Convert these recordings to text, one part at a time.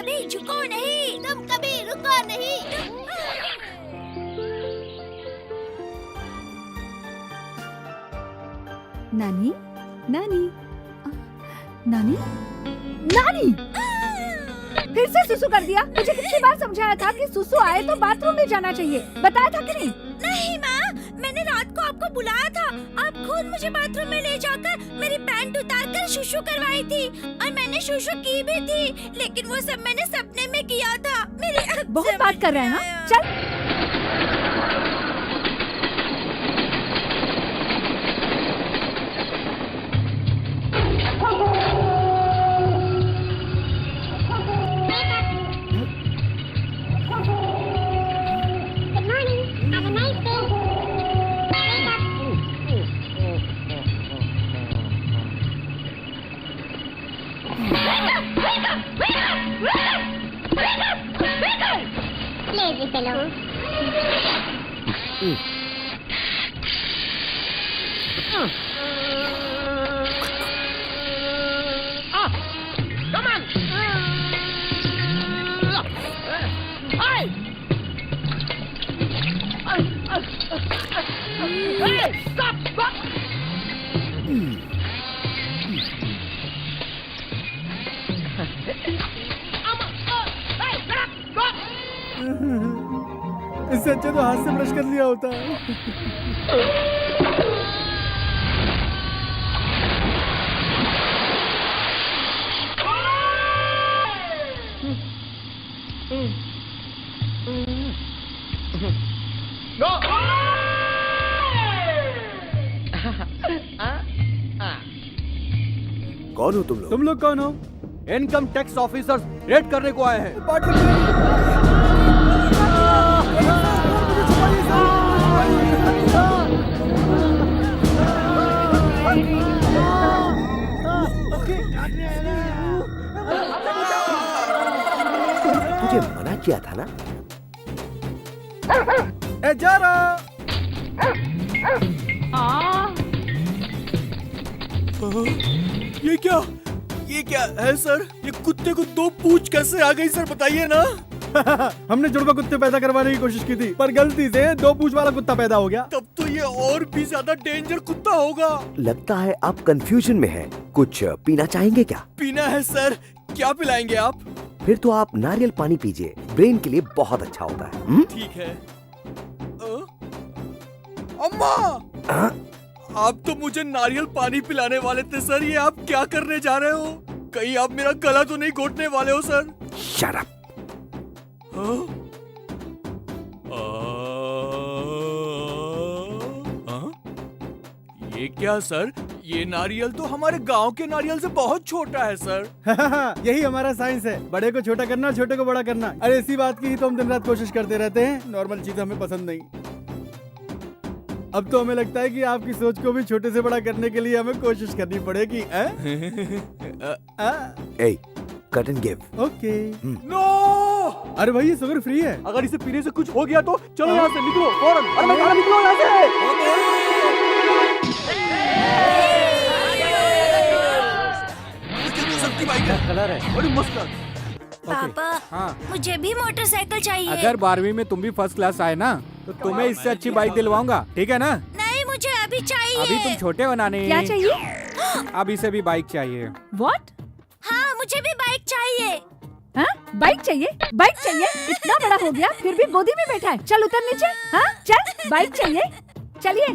कभी झुको नहीं, तुम कभी रुको नहीं। नानी, नानी, नानी, नानी, फिर से सुसु कर दिया। मुझे कितनी बार समझाया था कि सुसु आए तो बाथरूम में जाना चाहिए, बताया था कि नहीं? नहीं माँ, मैंने रात को आपको बुलाया था। आप खुद मुझे बाथरूम में ले जाकर मेरी पैंट उतारकर शुशु करवाई थी और मैंने शुशु की भी थी, लेकिन वो सब मैंने सपने में किया था। मेरे बहुत बात कर रहा है ना, चल। Lazy fellow. Come on! Hey! Stop! Stop! इससे अच्छा तो हाथ से ब्रश कर लिया होता है। कौन हो तुम लोग? तुम लोग कौन हो? इनकम टैक्स ऑफिसर्स रेड करने को आए हैं। तुझे मना किया था ना? ए जा रहा। ये क्या है सर? ये कुत्ते को दो पूंछ कैसे आ गई सर, बताइए ना। हमने जुड़वा कुत्ते पैदा करवाने की कोशिश की थी, पर गलती से दो पूंछ वाला कुत्ता पैदा हो गया। तब तो ये और भी ज्यादा डेंजर कुत्ता होगा। लगता है आप कंफ्यूजन में हैं। कुछ पीना चाहेंगे क्या? पीना है सर। क्या पिलाएंगे आप? फिर तो आप नारियल पानी पीजिए, ब्रेन के लिए बहुत अच्छा होता है। ठीक है। अम्मा, आप तो मुझे नारियल पानी पिलाने वाले थे सर, ये आप क्या करने जा रहे हो? कहीं आप मेरा गला तो नहीं घोटने वाले हो सर? Shut up. ये क्या सर? ये नारियल तो हमारे गांव के नारियल से बहुत छोटा है सर। यही हमारा साइंस है, बड़े को छोटा करना, छोटे को बड़ा करना। अरे इसी बात की ही तो हम दिन रात कोशिश करते रहते हैं। नॉर्मल चीजें हमें पसंद नहीं। अब तो हमें लगता है कि आपकी सोच को भी छोटे से बड़ा करने के लिए हमें कोशिश करनी पड़ेगी। ए, cut and give. Okay. No! अरे भाई ये शुगर फ्री है। अगर इसे पीने से कुछ हो गया तो चलो यहाँ से निकलो फौरन। अरे मैं कहा निकलो यहाँ से। कलर है बड़ी मस्त। पापा, हाँ। मुझे भी मोटरसाइकिल चाहिए। अगर 12वीं में तुम भी फर्स्ट क्लास आए ना तो तुम्हें इससे अच्छी बाइक दिलवाऊंगा, ठीक है ना? नहीं, मुझे अभी चाहिए। अभी तुम छोटे हो नानी। क्या चाहिए? अब इसे भी बाइक चाहिए। What? हाँ, मुझे भी बाइक चाहिए। हाँ? बाइक चाहिए? बाइक चाहिए? इतना बड़ा हो गया फिर भी गोदी में बैठा है। चल उतर नीचे। हाँ चल, बाइक चाहिए। चलिए।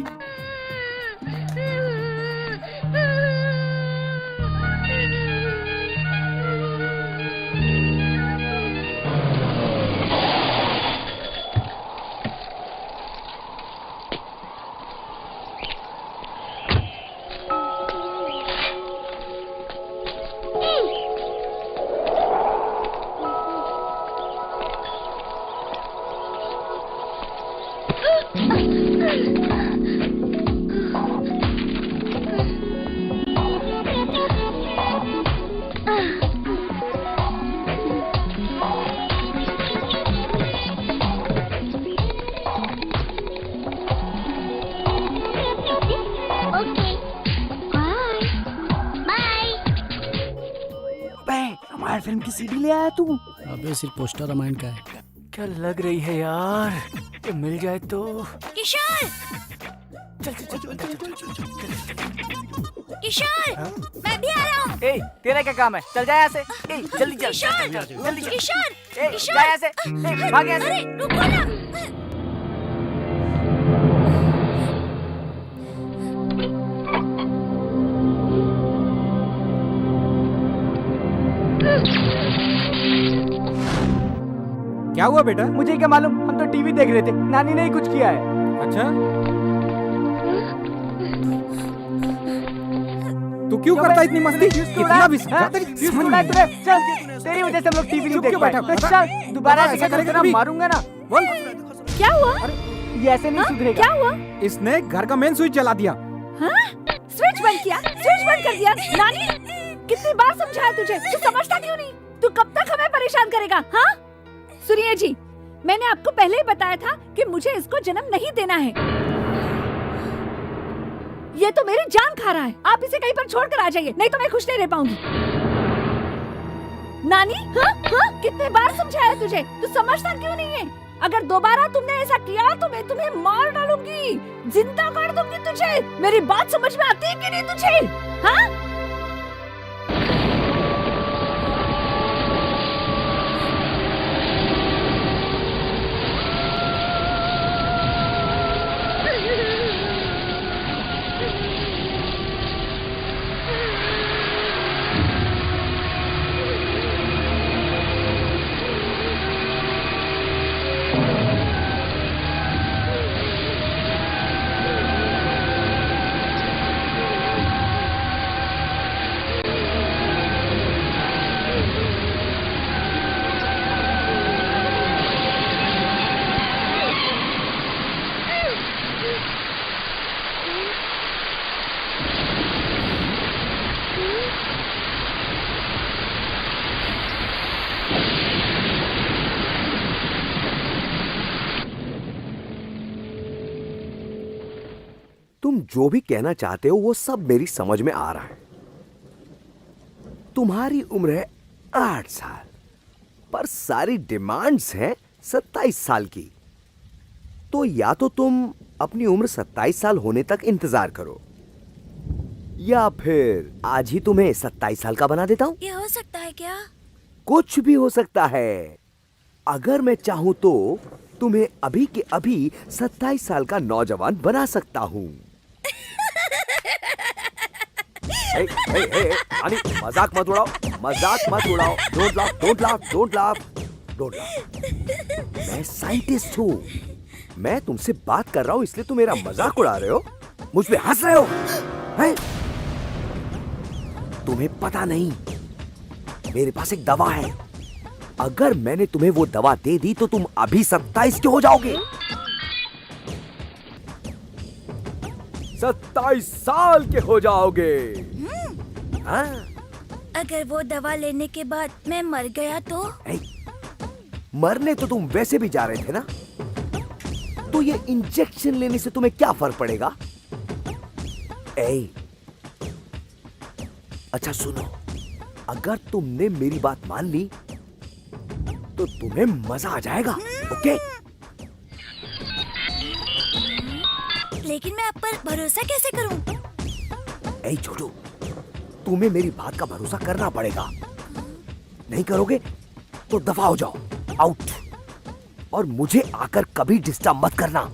हमारे फिल्म की सीडी ले आया तू? अबे सिर्फ पोस्टर रामायण का है। क्या लग रही है यार, ये मिल जाए तो। किशोर, किशोर, मैं भी आ रहा हूँ। ए, तेरा क्या काम है? चल जा यहाँ से। ए, जल्दी चल। किशोर, जल्दी चल। किशोर, ए, किशोर। जा यहाँ से। ए, भाग यहाँ से। अरे रुको ना। क्या हुआ बेटा? मुझे क्या मालूम, हम तो टीवी देख रहे थे, नानी ने ही कुछ किया है। अच्छा, तू क्यों करता इतनी मस्ती? इतना भी समझ नहीं तुझे। चल, तेरी वजह से हम लोग टीवी नहीं देख पाए। चल, दोबारा ऐसा करेगा ना, मारूंगा ना। बोल। क्या हुआ? ये ऐसे नहीं सुधरेगा। क्या हुआ? इसने घर का मेन स्विच जला दिया। हाँ? स्विच बंद किया? स्विच बंद कर दिया? नानी, कितनी बार समझाया तुझे? तू समझता क्यों नहीं? तू कब तक हमें परेशान करेगा? हाँ? सुनिए जी, मैंने आपको पहले ही बताया था कि मुझे इसको जन्म नहीं देना है। ये तो मेरी जान खा रहा है। आप इसे कहीं पर छोड़कर आ जाइए, नहीं तो मैं खुश नहीं रह पाऊंगी। नानी, हाँ? हाँ? कितने बार समझाया तुझे? तू समझता क्यों नहीं है? अगर दोबारा तुमने ऐसा किया तो मैं तुम्हें मार डालूंगी, जिंदा कर दूंगी तुझे। मेरी बात समझ में आती है कि नहीं तुझे? हाँ? तुम जो भी कहना चाहते हो वो सब मेरी समझ में आ रहा है। तुम्हारी उम्र है 8 साल, पर सारी डिमांड्स हैं 27 साल की। तो या तो तुम अपनी उम्र 27 साल होने तक इंतजार करो, या फिर आज ही तुम्हें 27 साल का बना देता हूं। ये हो सकता है क्या? कुछ भी हो सकता है। अगर मैं चाहूं तो तुम्हें अभी के अभी 27 साल का नौजवान बना सकता हूं। अरे मजाक मत उड़ाओ, मजाक मत उड़ाओ। Don't laugh, don't laugh, don't laugh, don't laugh. मैं साइंटिस्ट हूँ, मैं तुमसे बात कर रहा हूँ, इसलिए तुम मेरा मजाक उड़ा रहे हो, मुझ पे हंस रहे हो, हैं? तुम्हें पता नहीं, मेरे पास एक दवा है। अगर मैंने तुम्हें वो दवा दे दी तो तुम अभी 27 के हो जाओगे। 27 साल के हो जाओगे। हाँ? अगर वो दवा लेने के बाद मैं मर गया तो? मरने तो तुम वैसे भी जा रहे थे ना, तो ये इंजेक्शन लेने से तुम्हें क्या फर्क पड़ेगा? अच्छा सुनो, अगर तुमने मेरी बात मान ली तो तुम्हें मजा आ जाएगा। ओके? लेकिन मैं आप पर भरोसा कैसे करूं? छोटू, तुम्हें मेरी बात का भरोसा करना पड़ेगा। नहीं करोगे तो दफा हो जाओ, आउट। और मुझे आकर कभी डिस्टर्ब मत करना।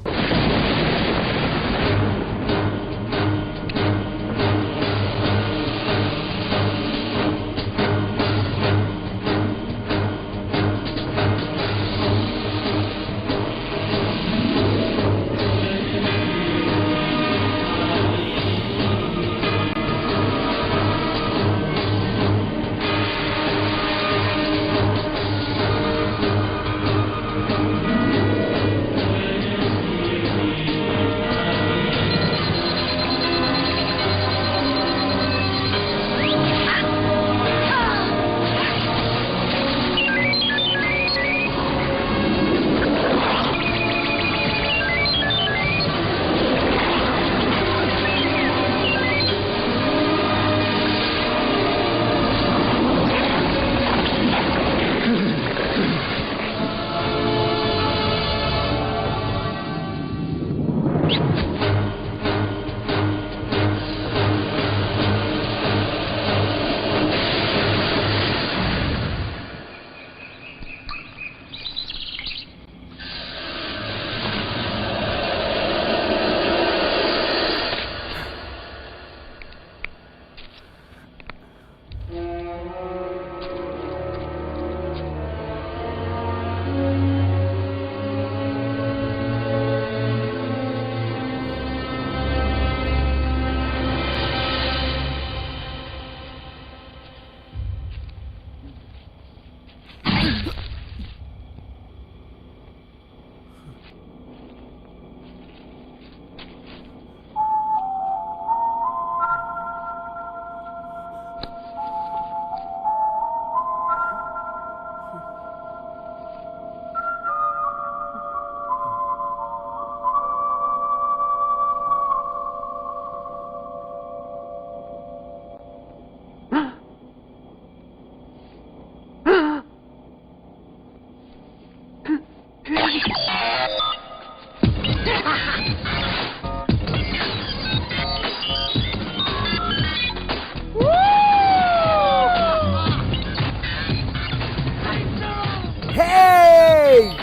Hey!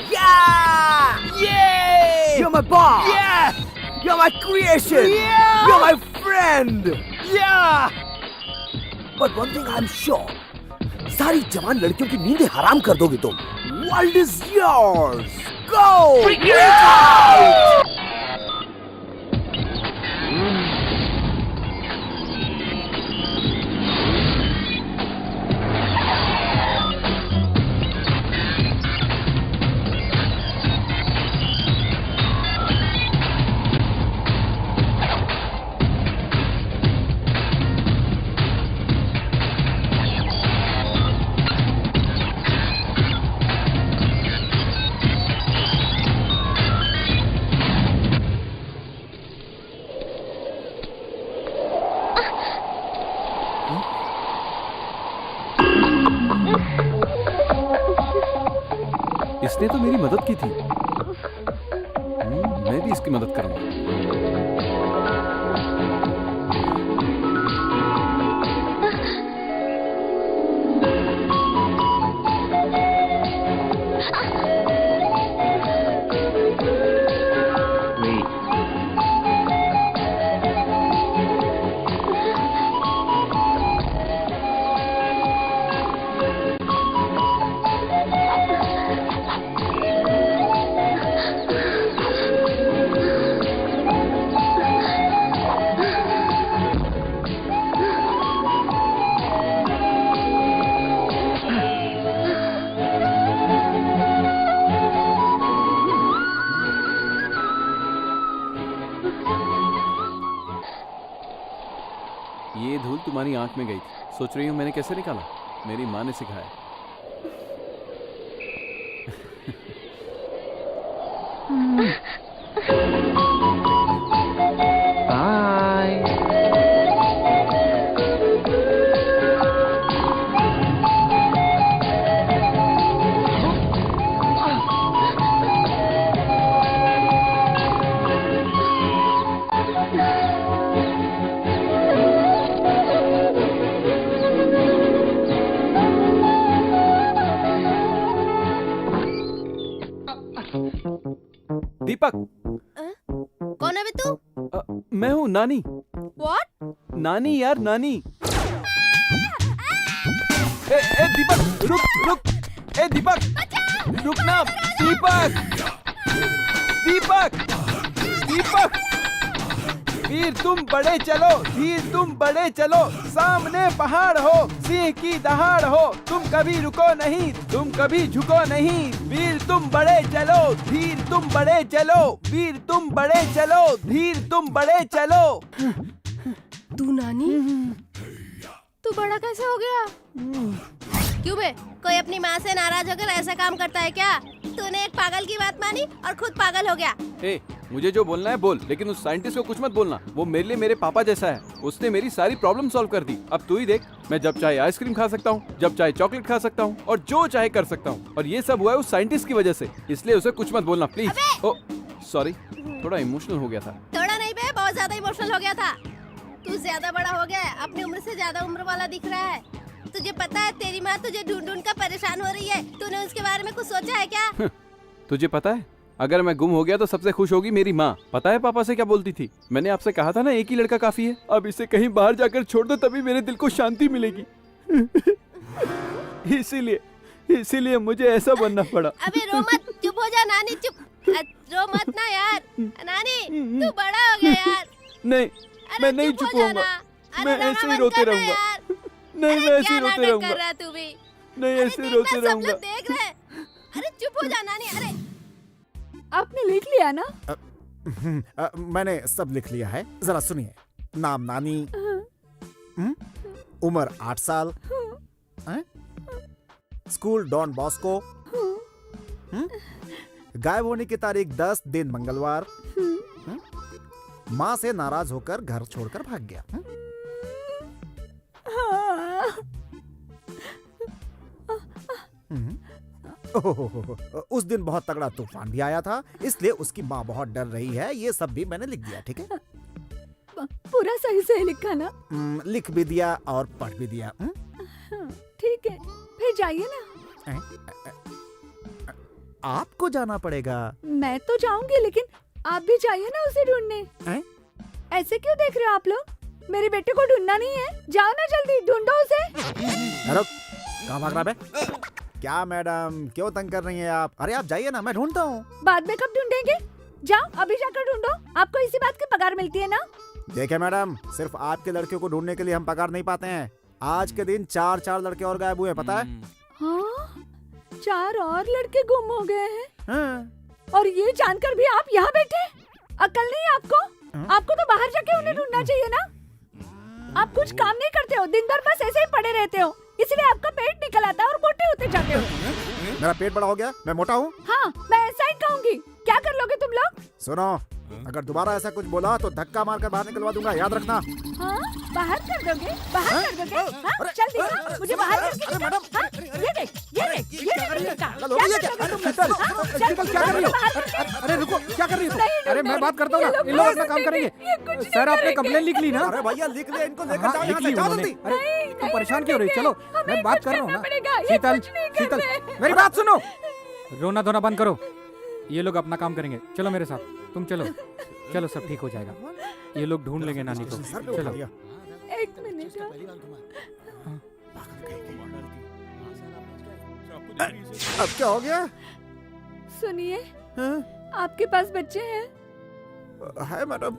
Yeah! Yay! You're my boss! Yeah! You're my creation! Yeah! You're my friend! Yeah! But one thing I'm sure, सारी जवान लड़कियों की नींदें हराम कर दोगे तुम. World is yours! Go! Freak out! इसने तो मेरी मदद की थी। मैं भी इसकी मदद करूंगा। ये धूल तुम्हारी आंख में गई थी। सोच रही हूँ मैंने कैसे निकाला? मेरी माँ ने सिखाया। दीपक, कौन है बे तू? मैं हूँ नानी। What? नानी यार, नानी। ए दीपक, रुक। ए दीपक, रुक ना। दीपक, दीपक। वीर तुम बड़े चलो, धीर तुम बड़े चलो, सामने पहाड़ हो, सिंह की दहाड़ हो, तुम कभी रुको नहीं, तुम कभी झुको नहीं। वीर तुम बड़े चलो, धीर तुम बड़े चलो, वीर तुम बड़े चलो, धीर तुम बड़े चलो। तू नानी? तू बड़ा कैसे हो गया? क्यों बे? कोई अपनी माँ से नाराज होकर ऐसा काम करता है क्या? तूने एक पागल की बात मानी और खुद पागल हो गया। ए, मुझे जो बोलना है बोल, लेकिन उस साइंटिस्ट को कुछ मत बोलना। वो मेरे लिए मेरे पापा जैसा है। उसने मेरी सारी प्रॉब्लम सॉल्व कर दी। अब तू ही देख, मैं जब चाहे आइसक्रीम खा सकता हूँ, जब चाहे चॉकलेट खा सकता हूँ, और जो चाहे कर सकता हूँ। और ये सब हुआ है उस साइंटिस्ट की वजह से। इसलिए उसे कुछ मत बोलना प्लीज। ओ सॉरी, थोड़ा इमोशनल हो गया था। थोड़ा नहीं बे, बहुत ज्यादा इमोशनल हो गया था। तू ज्यादा बड़ा हो गया है, अपनी उम्र से ज्यादा उम्र वाला दिख रहा है। तुझे पता है तेरी माँ तुझे ढूंढ ढूंढ कर परेशान हो रही है। तूने उसके बारे में कुछ सोचा है क्या? तुझे पता है, अगर मैं गुम हो गया तो सबसे खुश होगी मेरी माँ। पता है पापा से क्या बोलती थी? मैंने आपसे कहा था ना, एक ही लड़का काफी है। अब इसे कहीं बाहर जाकर छोड़ दो, तभी मेरे दिल को शांति मिलेगी। इसीलिए मुझे ऐसा बनना पड़ा। अबे रो मत, चुप हो जा नानी, चुप। रो मत ना यार। नानी, तू बड़ा हो गया यार। नहीं, अरे मैं नहीं चुप हो चुप होऊंगा। जाना। मैं अरे ऐसे रोना ही बंद रोते करना रहूंगा। यार। नहीं, अरे मैं ऐसे क्या ही रोते नाटक कर रहूंगा। रहा है तू भी? नहीं, अरे ऐसे ही देखना, रोते सब रहूंगा। लोग देख रहे हैं। अरे चुप हो जा नानी। अरे आपने लिख लिया ना? मैंने सब लिख लिया है, जरा सुनिए। नाम नानी, उम्र 8 साल, स्कूल डॉन बॉस्को, गायब होने की तारीख 10 दिन मंगलवार, माँ से नाराज होकर घर छोड़कर भाग गया। ओहो, उस दिन बहुत तगड़ा तूफान भी आया था, इसलिए उसकी माँ बहुत डर रही है। ये सब भी मैंने लिख दिया, ठीक है? पूरा सही से लिखा ना? लिख भी दिया और पढ़ भी दिया। ठीक है, फिर जाइए ना। आपको जाना पड़ेगा। मैं तो जाऊंगी, लेकिन आप भी जाइए ना उसे ढूंढने। ऐसे क्यों देख रहे हो आप लोग? मेरे बेटे को ढूंढना नहीं है? जाओ ना जल्दी, ढूंढो उसे। रुक, कहाँ भाग रहा है? क्या मैडम, क्यों तंग कर रही हैं आप? अरे आप जाइए ना, मैं ढूंढता हूँ। बाद में कब ढूंढेंगे? जाओ अभी जाकर ढूंढो। आपको इसी बात की पगार मिलती है ना? देखिए मैडम, सिर्फ आपके लड़कियों को ढूंढने के लिए हम पगार नहीं पाते हैं। आज के दिन 4 लड़के और गायब हुए, पता है? हाँ, 4 और लड़के गुम हो गए हैं। हाँ। और ये जानकर भी आप यहाँ बैठे? अकल नहीं आपको? आपको तो बाहर जाके उन्हें ढूंढना चाहिए ना? आप कुछ काम नहीं करते हो, दिन भर बस ऐसे ही पड़े रहते हो, इसलिए आपका पेट निकल आता है और मोटे होते जाते हो। मेरा पेट बड़ा हो गया, मैं मोटा हूँ? हाँ, मैं ऐसा ही कहूँगी। क्या कर लोगे तुम लोग? सुनो, अगर दोबारा ऐसा कुछ बोला तो धक्का मारकर बाहर निकलवा दूंगा, याद रखना। हाँ, बाहर कर दोगे? बाहर कर दोगे? हाँ, चल दिखा, मुझे बाहर करके दिखा। हाँ, ये देख, ये देख, ये देख बेटा। क्या कर लोगे तुम लोग? हाँ, चल, क्या कर रही हो? बाहर करके। अरे रुको, क्या कर रही हो? नहीं, अरे मैं बात करता हूँ ना, ये इन लोग लोग अपना काम करेंगे। ये कुछ नहीं सर आपने करेंगे। कंप्लेन लिख ली ना? अरे भैया लिख ले, इनको लेकर जाओ लिख यहाँ से, ली जाओ उन्होंने। जल्दी। अरे तुम नहीं परेशान क्यों हो रही? चलो हमें मैं बात कुछ कर रहा हूँ करना ना। पड़ेगा, ये शीतल, कुछ नहीं कर शीतल, रहे। मेरी बात सुनो। रोना धोना बंद करो, ये लोग अपना काम करेंगे। चलो मेरे साथ, तुम चलो। चलो सब ठीक हो जाएगा, ये लोग ढूंढ लेंगे नानी को। सर पे उठा चलो। दिया। एक मिनट। अब क्या हो गया? सुनिए, हाँ? आपके पास बच्चे हैं? है मैडम,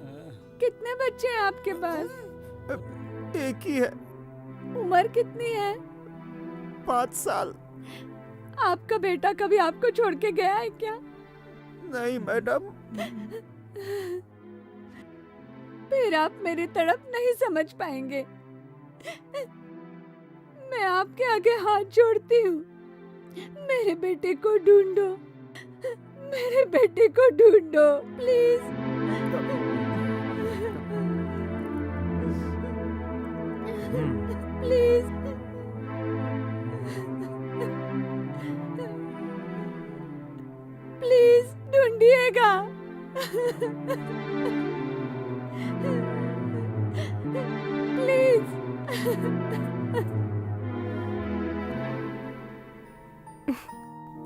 कितने बच्चे हैं आपके पास? एक ही है, उम्र कितनी है? 5 साल। आपका बेटा कभी आपको छोड़ के गया है क्या? नहीं मैडम। फिर आप मेरी तड़प नहीं समझ पाएंगे। मैं आपके आगे हाथ जोड़ती हूँ, मेरे बेटे को ढूंढो, मेरे बेटे को ढूंढो प्लीज। प्लीज। प्लीज ढूंढिएगा। प्लीज।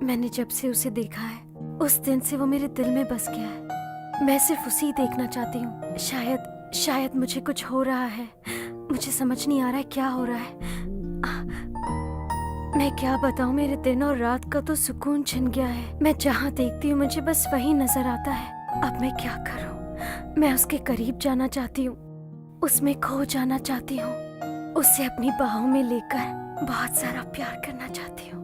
मैंने जब से उसे देखा है, उस दिन से वो मेरे दिल में बस गया है। मैं सिर्फ उसे ही देखना चाहती हूँ। शायद मुझे कुछ हो रहा है। मुझे समझ नहीं आ रहा है क्या हो रहा है। मैं क्या बताऊँ, मेरे दिन और रात का तो सुकून छिन गया है। मैं जहाँ देखती हूँ मुझे बस वही नजर आता है। अब मैं क्या करूँ? मैं उसके करीब जाना चाहती हूँ, उसमें खो जाना चाहती हूँ, उसे अपनी बाहों में लेकर बहुत सारा प्यार करना चाहती हूँ।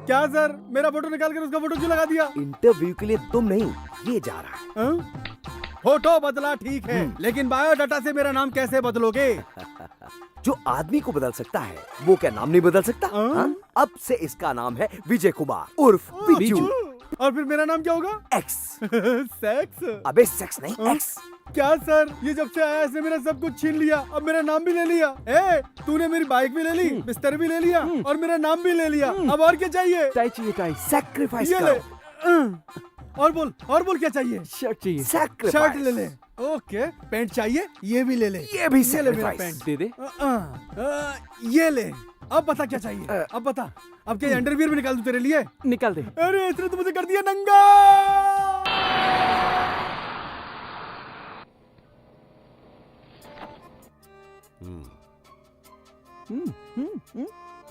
क्या सर, मेरा फोटो निकाल कर उसका फोटो क्यों लगा दिया? इंटरव्यू के लिए तुम नहीं, ये जा रहा है। हाँ? फोटो बदला ठीक है, लेकिन बायोडाटा से मेरा नाम कैसे बदलोगे? जो आदमी को बदल सकता है, वो क्या नाम नहीं बदल सकता? हाँ? हाँ? अब से इसका नाम है विजय कुमार उर्फ बिजू। और फिर मेरा नाम क्या होगा? एक्स। सेक्स? अबे सेक्स नहीं, हाँ? एक्स। क्या सर, ये जब से आया इसने मेरा सब कुछ छीन लिया, अब मेरा नाम भी ले लिया। ए, तूने मेरी बाइक भी ले ली, बिस्तर भी ले लिया और मेरा नाम भी ले लिया। अब और क्या चाहिए? टाई चाहिए, टाई। सैक्रिफाइस ये ले। करो। और बोल क्या चाहिए? शर्ट चाहिए। शर्ट ले ले। ओके, पैंट चाहिए, ये भी ले ले। ये भी ले मेरा sacrifice। पैंट। दे दे। ये ले। अब बता क्या चाहिए? अब बता। अब क्या अंडरवियर भी निकाल दूं तेरे लिए? निकाल दे। अरे इसने तो मुझे कर दिया नंगा।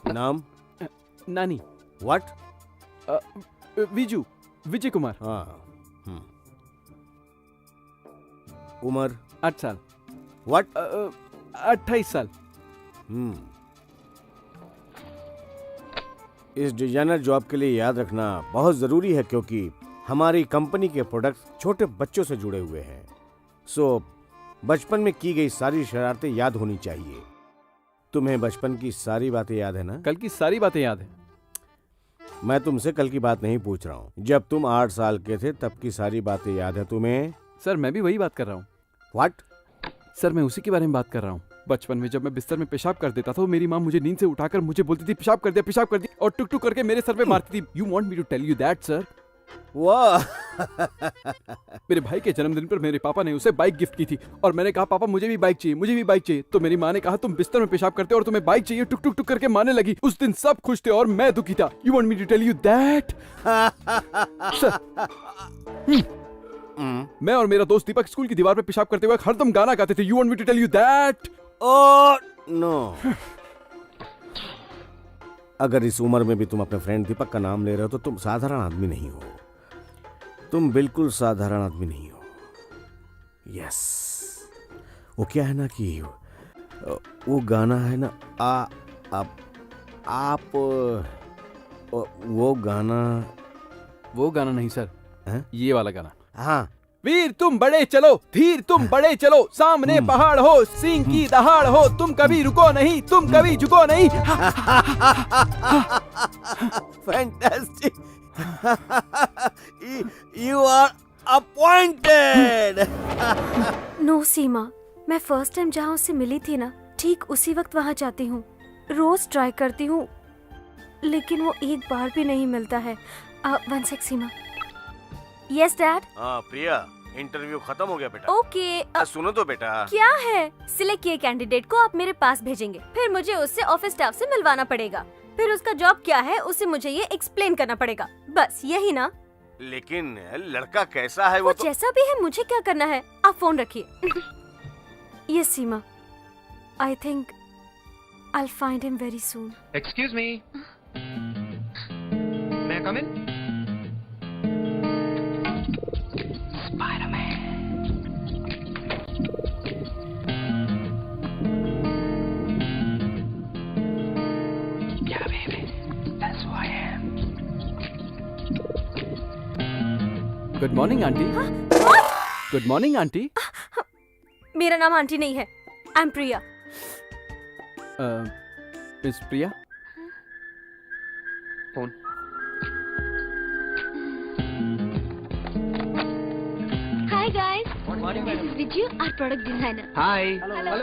नाम? नानी। व्हाट? विजू, विजय कुमार। हाँ। उम्र? 8 साल। व्हाट? 28 साल। इस डिजाइनर जॉब के लिए याद रखना बहुत जरूरी है, क्योंकि हमारी कंपनी के प्रोडक्ट्स छोटे बच्चों से जुड़े हुए हैं। सो बचपन में की गई सारी शरारतें याद होनी चाहिए। तुम्हें बचपन की सारी बातें याद है ना? कल की सारी बातें याद है। मैं तुमसे कल की बात नहीं पूछ रहा हूँ। जब तुम 8 साल के थे तब की सारी बातें याद है तुम्हें? सर मैं भी वही बात कर रहा हूँ। व्हाट? सर मैं उसी के बारे में बात कर रहा हूँ। बचपन में जब मैं बिस्तर में पेशाब कर देता था तो मेरी माँ मुझे नींद से उठाकर मुझे बोलती थी पेशाब कर दिया और टुक टुक करके मेरे सर पे मारती थी। You want me to tell you that sir? वाह मेरे भाई के जन्मदिन पर मेरे पापा ने उसे बाइक गिफ्ट की थी और मैंने कहा पापा मुझे भी बाइक चाहिए। तो मेरी माँ ने कहा तुम बिस्तर में पेशाब करते हो और तुम्हें बाइक चाहिए, टुक टुक टुक करके मारने लगी। उस दिन सब खुश थे और मैं दुखी था। You want me to tell you that? मैं और मेरा दोस्त दीपक स्कूल की दीवार पे पेशाब करते हुए हरदम गाना गाते थे। You want me to tell you that? Oh no. अगर इस उम्र में भी तुम अपने फ्रेंड दीपक का नाम ले रहे हो तो तुम साधारण आदमी नहीं हो। तुम बिल्कुल साधारण आदमी नहीं हो। यस, वो क्या है ना कि वो गाना है ना आप वो गाना नहीं सर, हैं? ये वाला गाना। हाँ, वीर तुम बड़े चलो, धीर तुम बड़े चलो, सामने पहाड़ हो, सिंह की दहाड़ हो, तुम कभी रुको नहीं, तुम कभी झुको नहीं। Fantastic. You are appointed. No Seema, मैं फर्स्ट टाइम जहाँ उससे मिली थी ना, ठीक उसी वक्त वहाँ जाती हूँ। रोज ट्राई करती हूँ लेकिन वो एक बार भी नहीं मिलता है। One sec Seema. Yes dad. हाँ प्रिया, इंटरव्यू खत्म हो गया बेटा। ओके। सुनो तो बेटा। क्या है? सिलेक्ट किए कैंडिडेट को आप मेरे पास भेजेंगे, फिर मुझे उससे ऑफिस स्टाफ से मिलवाना पड़ेगा, फिर उसका जॉब क्या है उसे मुझे ये एक्सप्लेन करना पड़ेगा, बस यही ना? लेकिन लड़का कैसा है वो तो... जैसा भी है मुझे क्या करना है, आप फोन रखिए। Yes Seema, I think I will find him very soon. Excuse me. May I come in? Yeah, baby. That's who I am. Good morning aunty. Good morning aunty. मेरा नाम आंटी नहीं है, I am Priya. Miss Priya. Phone. Hi guys. Morning, This is Viju, our product designer. Hi. Hello.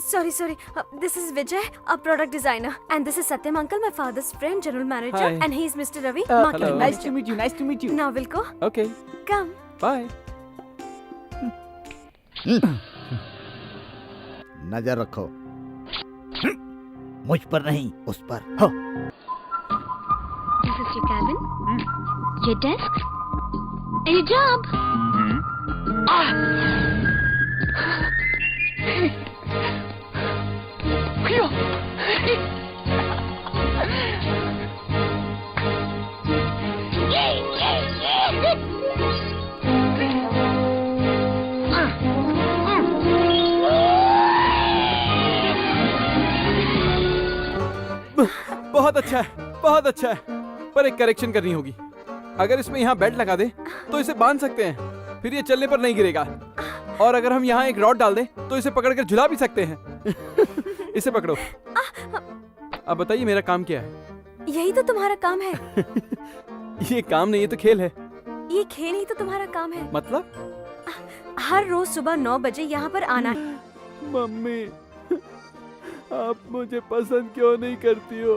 Sorry. This is Vijay, a product designer, and this is Satyam uncle, my father's friend, general manager, Hi. and he is Mr. Ravi, Hello. marketing Nice manager. Nice to meet you. Now we'll go. Okay. Come. Bye. नजर रखो, मुझ पर नहीं उस पर। हो। This is your cabin, your desk, and your job. बहुत अच्छा है, पर एक करेक्शन करनी होगी। अगर इसमें यहाँ बेल्ट लगा दे तो इसे बांध सकते हैं, फिर ये चलने पर नहीं गिरेगा। और अगर हम यहाँ एक रॉड डाल दें तो इसे पकड़कर झुला भी सकते हैं। इसे पकड़ो। अब बताइए मेरा काम क्या है? यही तो तुम्हारा काम है। ये काम नहीं, ये तो खेल है। ये खेल ही तो तुम्हारा काम है। मतलब? हर रोज सुबह 9 बजे यहाँ पर आना है। मम्मी, आप मुझे पसंद क्यों नहीं करती हो?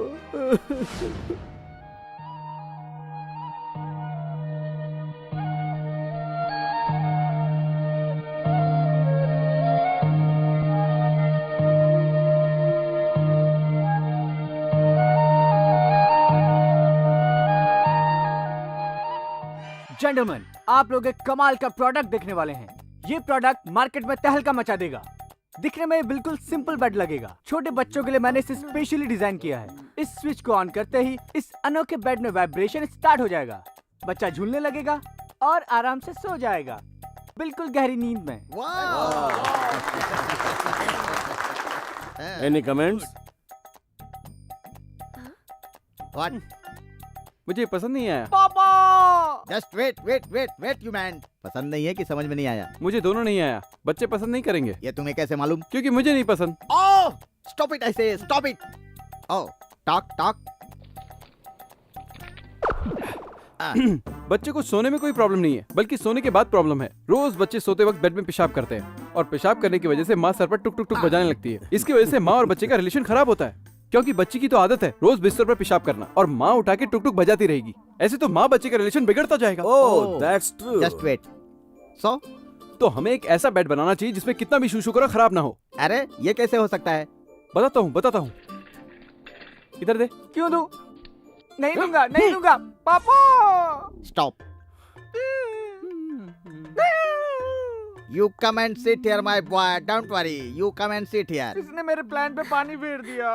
जेंटलमैन, आप लोग एक कमाल का प्रोडक्ट देखने वाले हैं। ये प्रोडक्ट मार्केट में तहलका मचा देगा। दिखने में बिल्कुल सिंपल बेड लगेगा। छोटे बच्चों के लिए मैंने इसे स्पेशली डिजाइन किया है। इस स्विच को ऑन करते ही इस अनोखे बेड में वाइब्रेशन स्टार्ट हो जाएगा। बच्चा झूलने लगेगा और आराम से सो जाएगा, बिल्कुल गहरी नींद में। Any comments? मुझे पसंद नहीं आया। पापा! Just wait you man. पसंद नहीं है कि समझ में नहीं आया? मुझे दोनों नहीं आया। बच्चे पसंद नहीं करेंगे। ये तुम्हें कैसे मालूम? क्योंकि मुझे नहीं पसंद। ओह, स्टॉप इट, आई से स्टॉप इट। Oh, talk. बच्चे को सोने में कोई प्रॉब्लम नहीं है, बल्कि सोने के बाद प्रॉब्लम है। रोज बच्चे सोते वक्त बेड में पेशाब करते हैं और पेशाब करने की वजह से माँ सर पर टुक टुक टुक बजाने लगती है। इसकी वजह से माँ और बच्चे का रिलेशन खराब होता है, क्योंकि बच्ची की तो आदत है रोज बिस्तर पर पेशाब करना और माँ उठा के टुक टुक बजाती रहेगी। ऐसे तो माँ बच्चे का रिलेशन बिगड़ता जाएगा। Oh that's true. Just wait. So तो हमें एक ऐसा बेड बनाना चाहिए जिसमें कितना भी शूशू करो खराब ना हो। अरे ये कैसे हो सकता है? बताता हूँ। इधर दे। क्यों दूं? नहीं दूंगा, नहीं दूंगा। पापा! Stop. You come and sit here, my boy. Don't worry. You come and sit here. किसने मेरे प्लान पे पानी फेर दिया?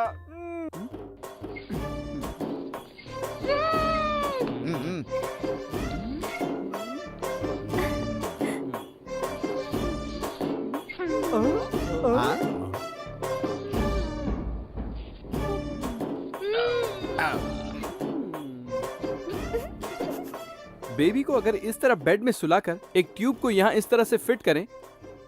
बेबी को अगर इस तरह बेड में सुलाकर एक ट्यूब को यहाँ इस तरह से फिट करें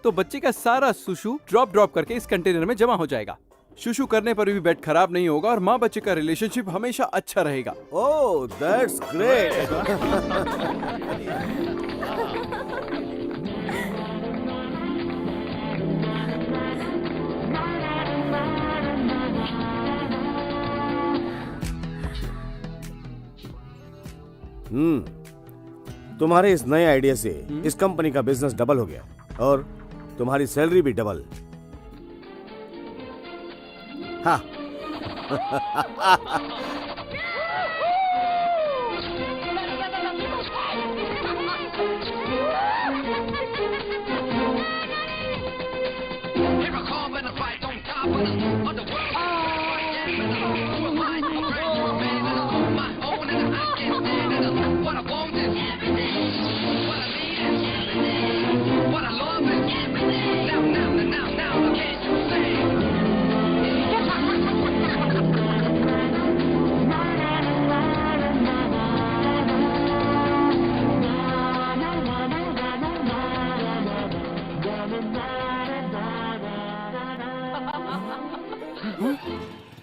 तो बच्चे का सारा सुशु ड्रॉप करके इस कंटेनर में जमा हो जाएगा। शुशु करने पर भी बेड खराब नहीं होगा और माँ बच्चे का रिलेशनशिप हमेशा अच्छा रहेगा। Oh that's great. तुम्हारे इस नए आइडिया से इस कंपनी का बिजनेस डबल हो गया और तुम्हारी सैलरी भी डबल। हाँ।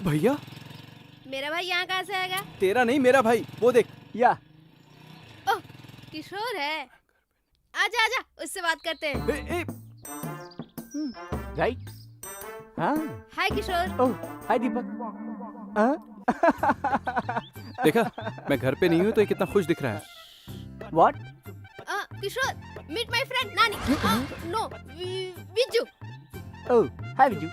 भैया, मेरा भाई यहाँ कहाँ से आएगा? तेरा नहीं मेरा भाई, वो देख। या ओह, किशोर है। आजा आजा, उससे बात करते हैं। राइट। हाँ। हाय किशोर। ओह, हाय दीपक। देखा, मैं घर पे नहीं हूँ तो ये कितना खुश दिख रहा है। What? Kishore, meet my friend Nani. No, Viju. Oh, hi Viju.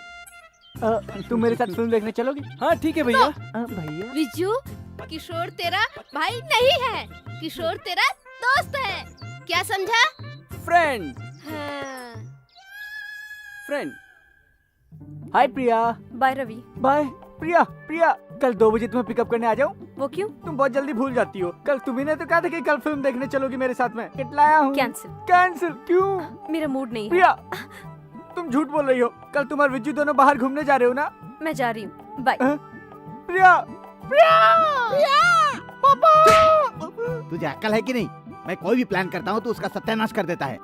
तुम मेरे साथ फिल्म देखने चलोगी? हाँ ठीक है भैया। भैया। विजू, किशोर तेरा भाई नहीं है, किशोर तेरा दोस्त है। क्या समझा? फ्रेंड। हाँ। फ्रेंड। हाय प्रिया। बाय रवि। बाय प्रिया। प्रिया, कल 2 बजे तुम्हें पिकअप करने आ जाऊं? वो क्यों? तुम बहुत जल्दी भूल जाती हो। कल तुम्ही ने तो कहा था कि कल फिल्म देखने चलोगी मेरे साथ में। लाया हूँ। कैंसिल। कैंसिल क्यों? मेरा मूड नहीं है। प्रिया, तुम झूठ बोल रही हो। कल तुम और विजू दोनों बाहर घूमने जा रहे हो ना? मैं जा रही हूँ। बाय। प्रिया, प्रिया, प्रिया, पापा। तुझे अक्ल है कि नहीं? मैं कोई भी प्लान करता हूँ तो उसका सत्यानाश कर देता है।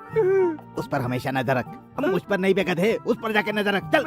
उस पर हमेशा नजर रख। हम मुझ पर नहीं बेगधे, उस पर जाके नजर रख। चल।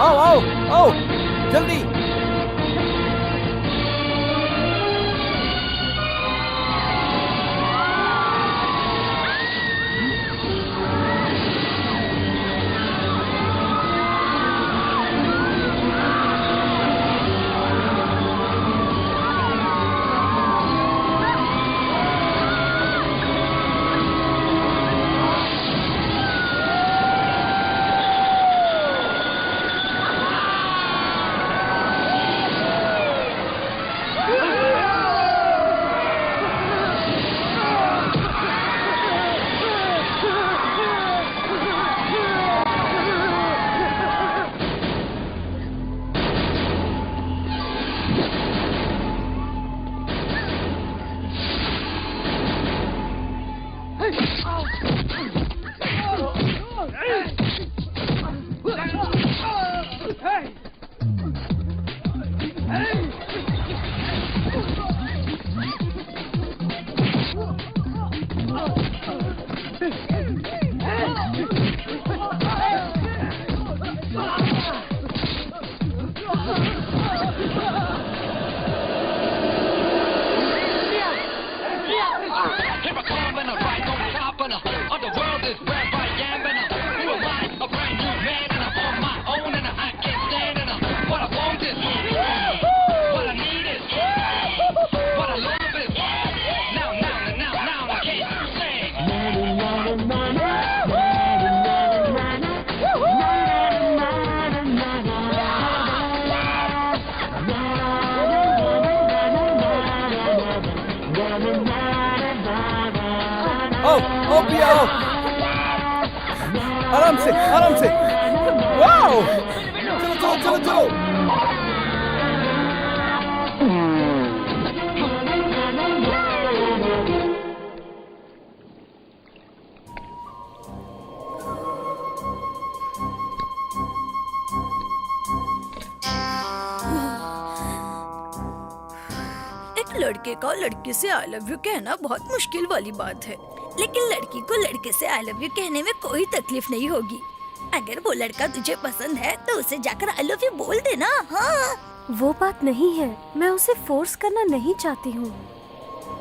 आओ आओ आओ जल्दी। आओ पिया आओ, आराम से आराम से। वाओ, चलो चलो चलो चलो। एक लड़के का लड़की से आई लव यू कहना बहुत मुश्किल वाली बात है, लेकिन लड़की को लड़के से आई लव यू कहने में कोई तकलीफ नहीं होगी। अगर वो लड़का तुझे पसंद है तो उसे जाकर आई लव यू बोल देना। हाँ, वो बात नहीं है, मैं उसे फोर्स करना नहीं चाहती हूँ।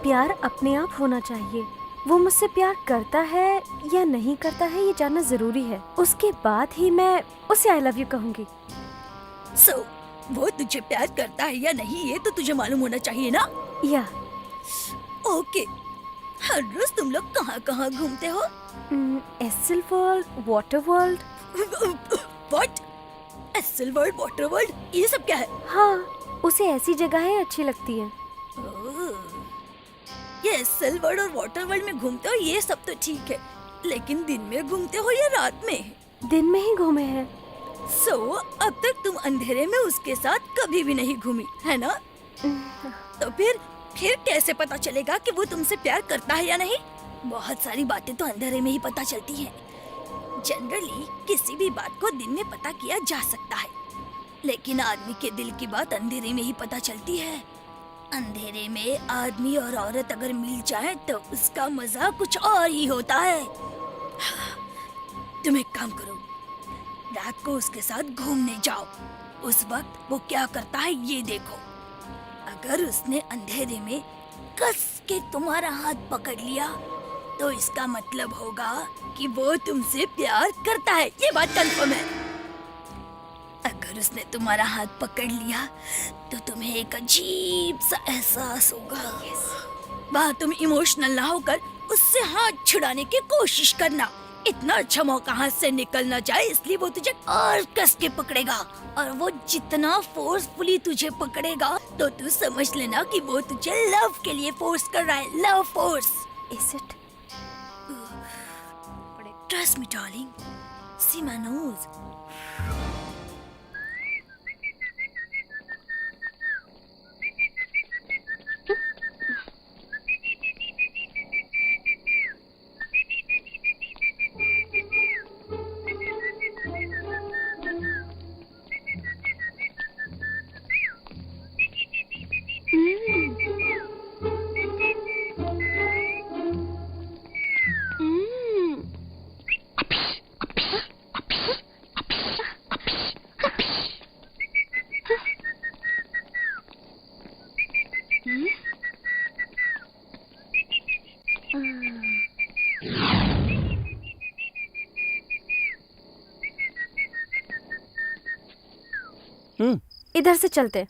प्यार अपने आप होना चाहिए। वो मुझसे प्यार करता है या नहीं करता है ये जानना जरूरी है, उसके बाद ही मैं उसे आई लव यू कहूँगी। सो वो तुझे प्यार करता है या नहीं ये तो तुझे मालूम होना चाहिए ना। या ओके, हर रोज तुम लोग कहाँ कहाँ घूमते हो? Essel world, water world. What? Essel world, water world, ये सब क्या है? हाँ, उसे ऐसी जगहें अच्छी लगती हैं। ये एस्सेल वर्ल्ड और वाटर वर्ल्ड में घूमते हो ये सब तो ठीक है, लेकिन दिन में घूमते हो या रात में? दिन में ही घूमे हैं। सो अब तक तुम अंधेरे में उसके साथ कभी भी नहीं घूमी है ना? तो फिर कैसे पता चलेगा कि वो तुमसे प्यार करता है या नहीं? बहुत सारी बातें तो अंधेरे में ही पता चलती हैं। जनरली किसी भी बात को दिन में पता किया जा सकता है, लेकिन आदमी के दिल की बात अंधेरे में ही पता चलती है। अंधेरे में आदमी और औरत अगर मिल जाए तो उसका मजा कुछ और ही होता है। तुम एक काम करो, रात को उसके साथ घूमने जाओ। उस वक्त वो क्या करता है ये देखो। अगर उसने अंधेरे में कस के तुम्हारा हाथ पकड़ लिया तो इसका मतलब होगा कि वो तुमसे प्यार करता है, ये बात कंफर्म है। अगर उसने तुम्हारा हाथ पकड़ लिया तो तुम्हें एक अजीब सा एहसास होगा। वहाँ तुम इमोशनल ना होकर उससे हाथ छुड़ाने की कोशिश करना। इतना अच्छा मौका हाथ से निकल ना जाए इसलिए वो तुझे और कस के पकड़ेगा, और वो जितना फोर्सफुली तुझे पकड़ेगा तो तू समझ लेना कि वो तुझे लव के लिए फोर्स कर रहा है। Love force. Is it? Trust me, darling. See my nose. इधर से चलते।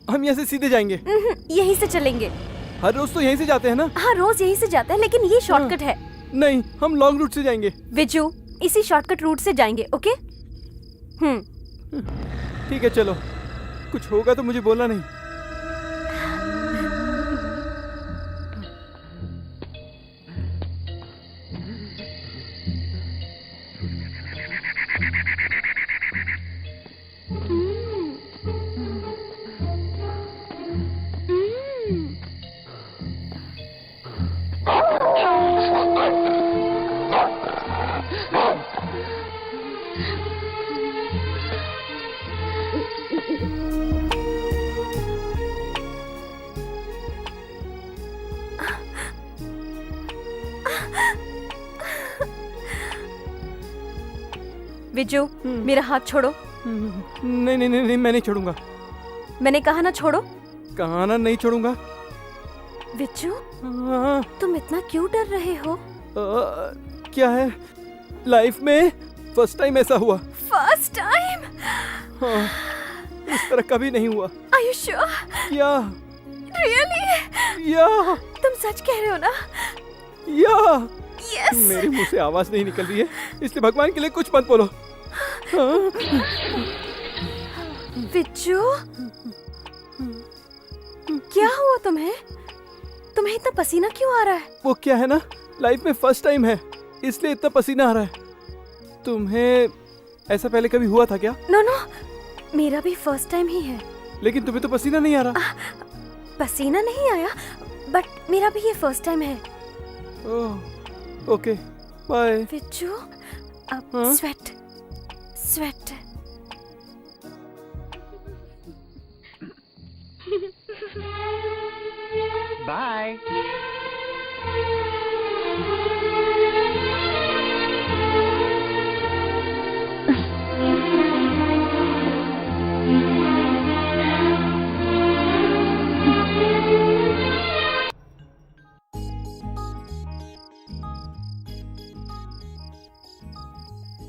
हम यहाँ से सीधे जाएंगे। यहीं से चलेंगे। हर रोज तो यहीं से जाते हैं ना? हाँ, रोज यहीं से जाते हैं, लेकिन ये शॉर्टकट है। नहीं, हम लॉन्ग रूट से जाएंगे। विजू, इसी शॉर्टकट रूट से जाएंगे, ओके? ठीक है, चलो। कुछ होगा तो मुझे बोलना नहीं। विजू, मेरा हाथ छोड़ो। नहीं नहीं नहीं, मैं नहीं छोड़ूंगा। मैंने कहा ना छोड़ो। कहा ना नहीं छोड़ूंगा। विजू, हाँ, तुम इतना क्यों डर रहे हो? क्या है, लाइफ में फर्स्ट टाइम ऐसा हुआ। First time? हाँ, इस तरह कभी नहीं हुआ। Are you sure? या Really? या तुम सच कह रहे हो ना? या Yes. मेरे मुंह से आवाज नहीं निकल रही है, इसलिए भगवान के लिए कुछ मत बोलो। हाँ? विजू, क्या हुआ तुम्हें? तुम्हें इतना पसीना क्यों आ रहा है? वो क्या है ना, लाइफ में फर्स्ट टाइम है, इसलिए इतना पसीना आ रहा है। तुम्हें ऐसा पहले कभी हुआ था क्या? नो नो, मेरा भी फर्स्ट टाइम ही है। लेकिन तुम्हें तो पसीना नहीं आ रहा। पसीना नहीं आया, बट मेरा भी ये फर्स्ट टाइम है। Okay, bye. विजू, अब हाँ? स्वेट स्वेट। Bye.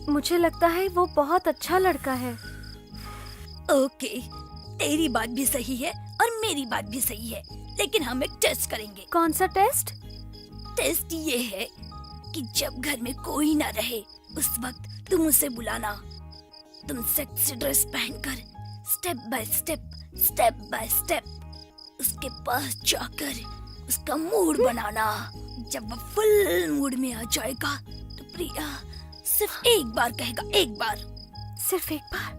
मुझे लगता है वो बहुत अच्छा लड़का है। ओके, तेरी बात भी सही है और मेरी बात भी सही है, लेकिन हम एक टेस्ट करेंगे। कौन सा टेस्ट? टेस्ट ये है कि जब घर में कोई ना रहे उस वक्त तुम उसे बुलाना। तुम सेक्सी ड्रेस पहनकर स्टेप बाय स्टेप उसके पास जाकर उसका मूड बनाना। जब वो फुल मूड में आ जाएगा तो प्रिया सिर्फ एक बार कहेगा, एक बार, सिर्फ एक बार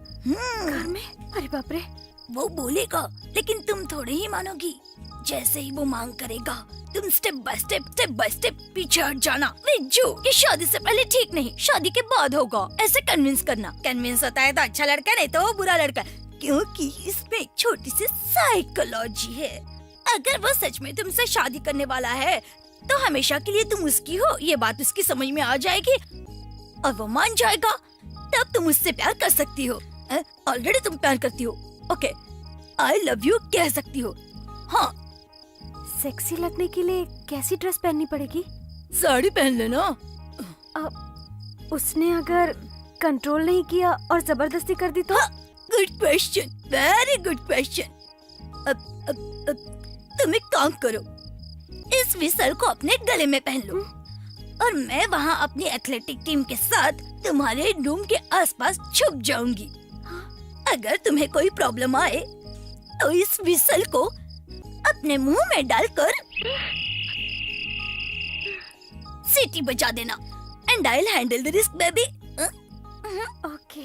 घर में? अरे बाप रे। वो बोलेगा, लेकिन तुम थोड़े ही मानोगी। जैसे ही वो मांग करेगा तुम स्टेप बाय स्टेप पीछे हट जाना। विज्जू, ये शादी से पहले ठीक नहीं, शादी के बाद होगा। ऐसे कन्विंस करना। कन्विंस होता है तो अच्छा लड़का, नहीं तो वो बुरा लड़का, क्योंकि इसमें एक छोटी सी साइकोलॉजी है। अगर वो सच में तुमसे शादी करने वाला है तो हमेशा के लिए तुम उसकी हो, ये बात उसकी समझ में आ जाएगी और वो मान जाएगा। तब तुम उससे प्यार कर सकती हो। ऑलरेडी तुम प्यार करती हो, ओके, आई लव यू कह सकती हो। हाँ, सेक्सी लगने के लिए कैसी ड्रेस पहननी पड़ेगी? साड़ी पहन लेना। उसने अगर कंट्रोल नहीं किया और जबरदस्ती कर दी तो? Good question, very good question. अब तुम एक काम करो, इस विसल को अपने गले में पहन लो और मैं वहाँ अपनी एथलेटिक टीम के साथ तुम्हारे रूम के आसपास छुप जाऊंगी। अगर तुम्हें कोई प्रॉब्लम आए तो इस विसल को अपने मुंह में डालकर सीटी बजा देना and I will handle the risk baby. Okay.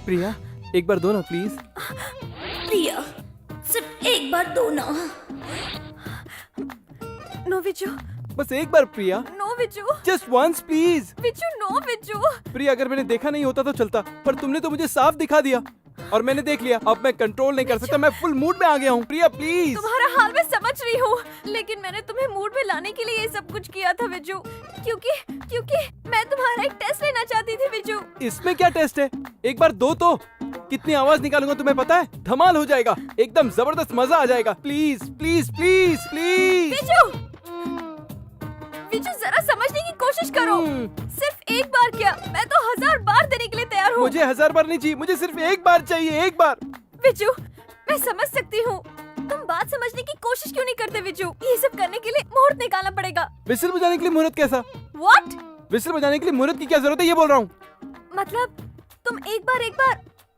Priya एक बार दो ना प्लीज। प्रिया सिर्फ एक बार दो ना। नो विजू, बस एक बार Priya, no Viju, just once please. Viju, no Viju. Priya अगर मैंने देखा नहीं होता तो चलता, पर तुमने तो मुझे साफ दिखा दिया और मैंने देख लिया। अब मैं कंट्रोल नहीं कर सकता, मैं फुल मूड में आ गया हूँ। प्रिया प्लीज। तुम्हारा हाल मैं समझ रही हूँ, लेकिन मैंने तुम्हें मूड में लाने के लिए ये सब कुछ किया था विजू, क्योंकि मैं तुम्हारा एक टेस्ट लेना चाहती थी विजू। इसमें क्या टेस्ट है? एक बार दो तो। कितनी आवाज निकालूंगा तुम्हें पता है? धमाल हो जाएगा, एकदम जबरदस्त मजा आ जाएगा। Please please please please. Viju, Viju जरा समझने की कोशिश करो। सिर्फ एक बार क्या, मैं तो 1000 बार देने के लिए तैयार हूँ। मुझे 1000 बार नहीं चाहिए, मुझे सिर्फ एक बार चाहिए, एक बार। विजू मैं समझ सकती हूँ, तुम बात समझने की कोशिश क्यों नहीं करते विजू? ये सब करने के लिए मुहूर्त निकालना पड़ेगा। विसिल बजाने के लिए मुहूर्त कैसा? What? विसिल बजाने के लिए मुहूर्त की क्या जरूरत है, ये बोल रहा हूँ। मतलब तुम एक बार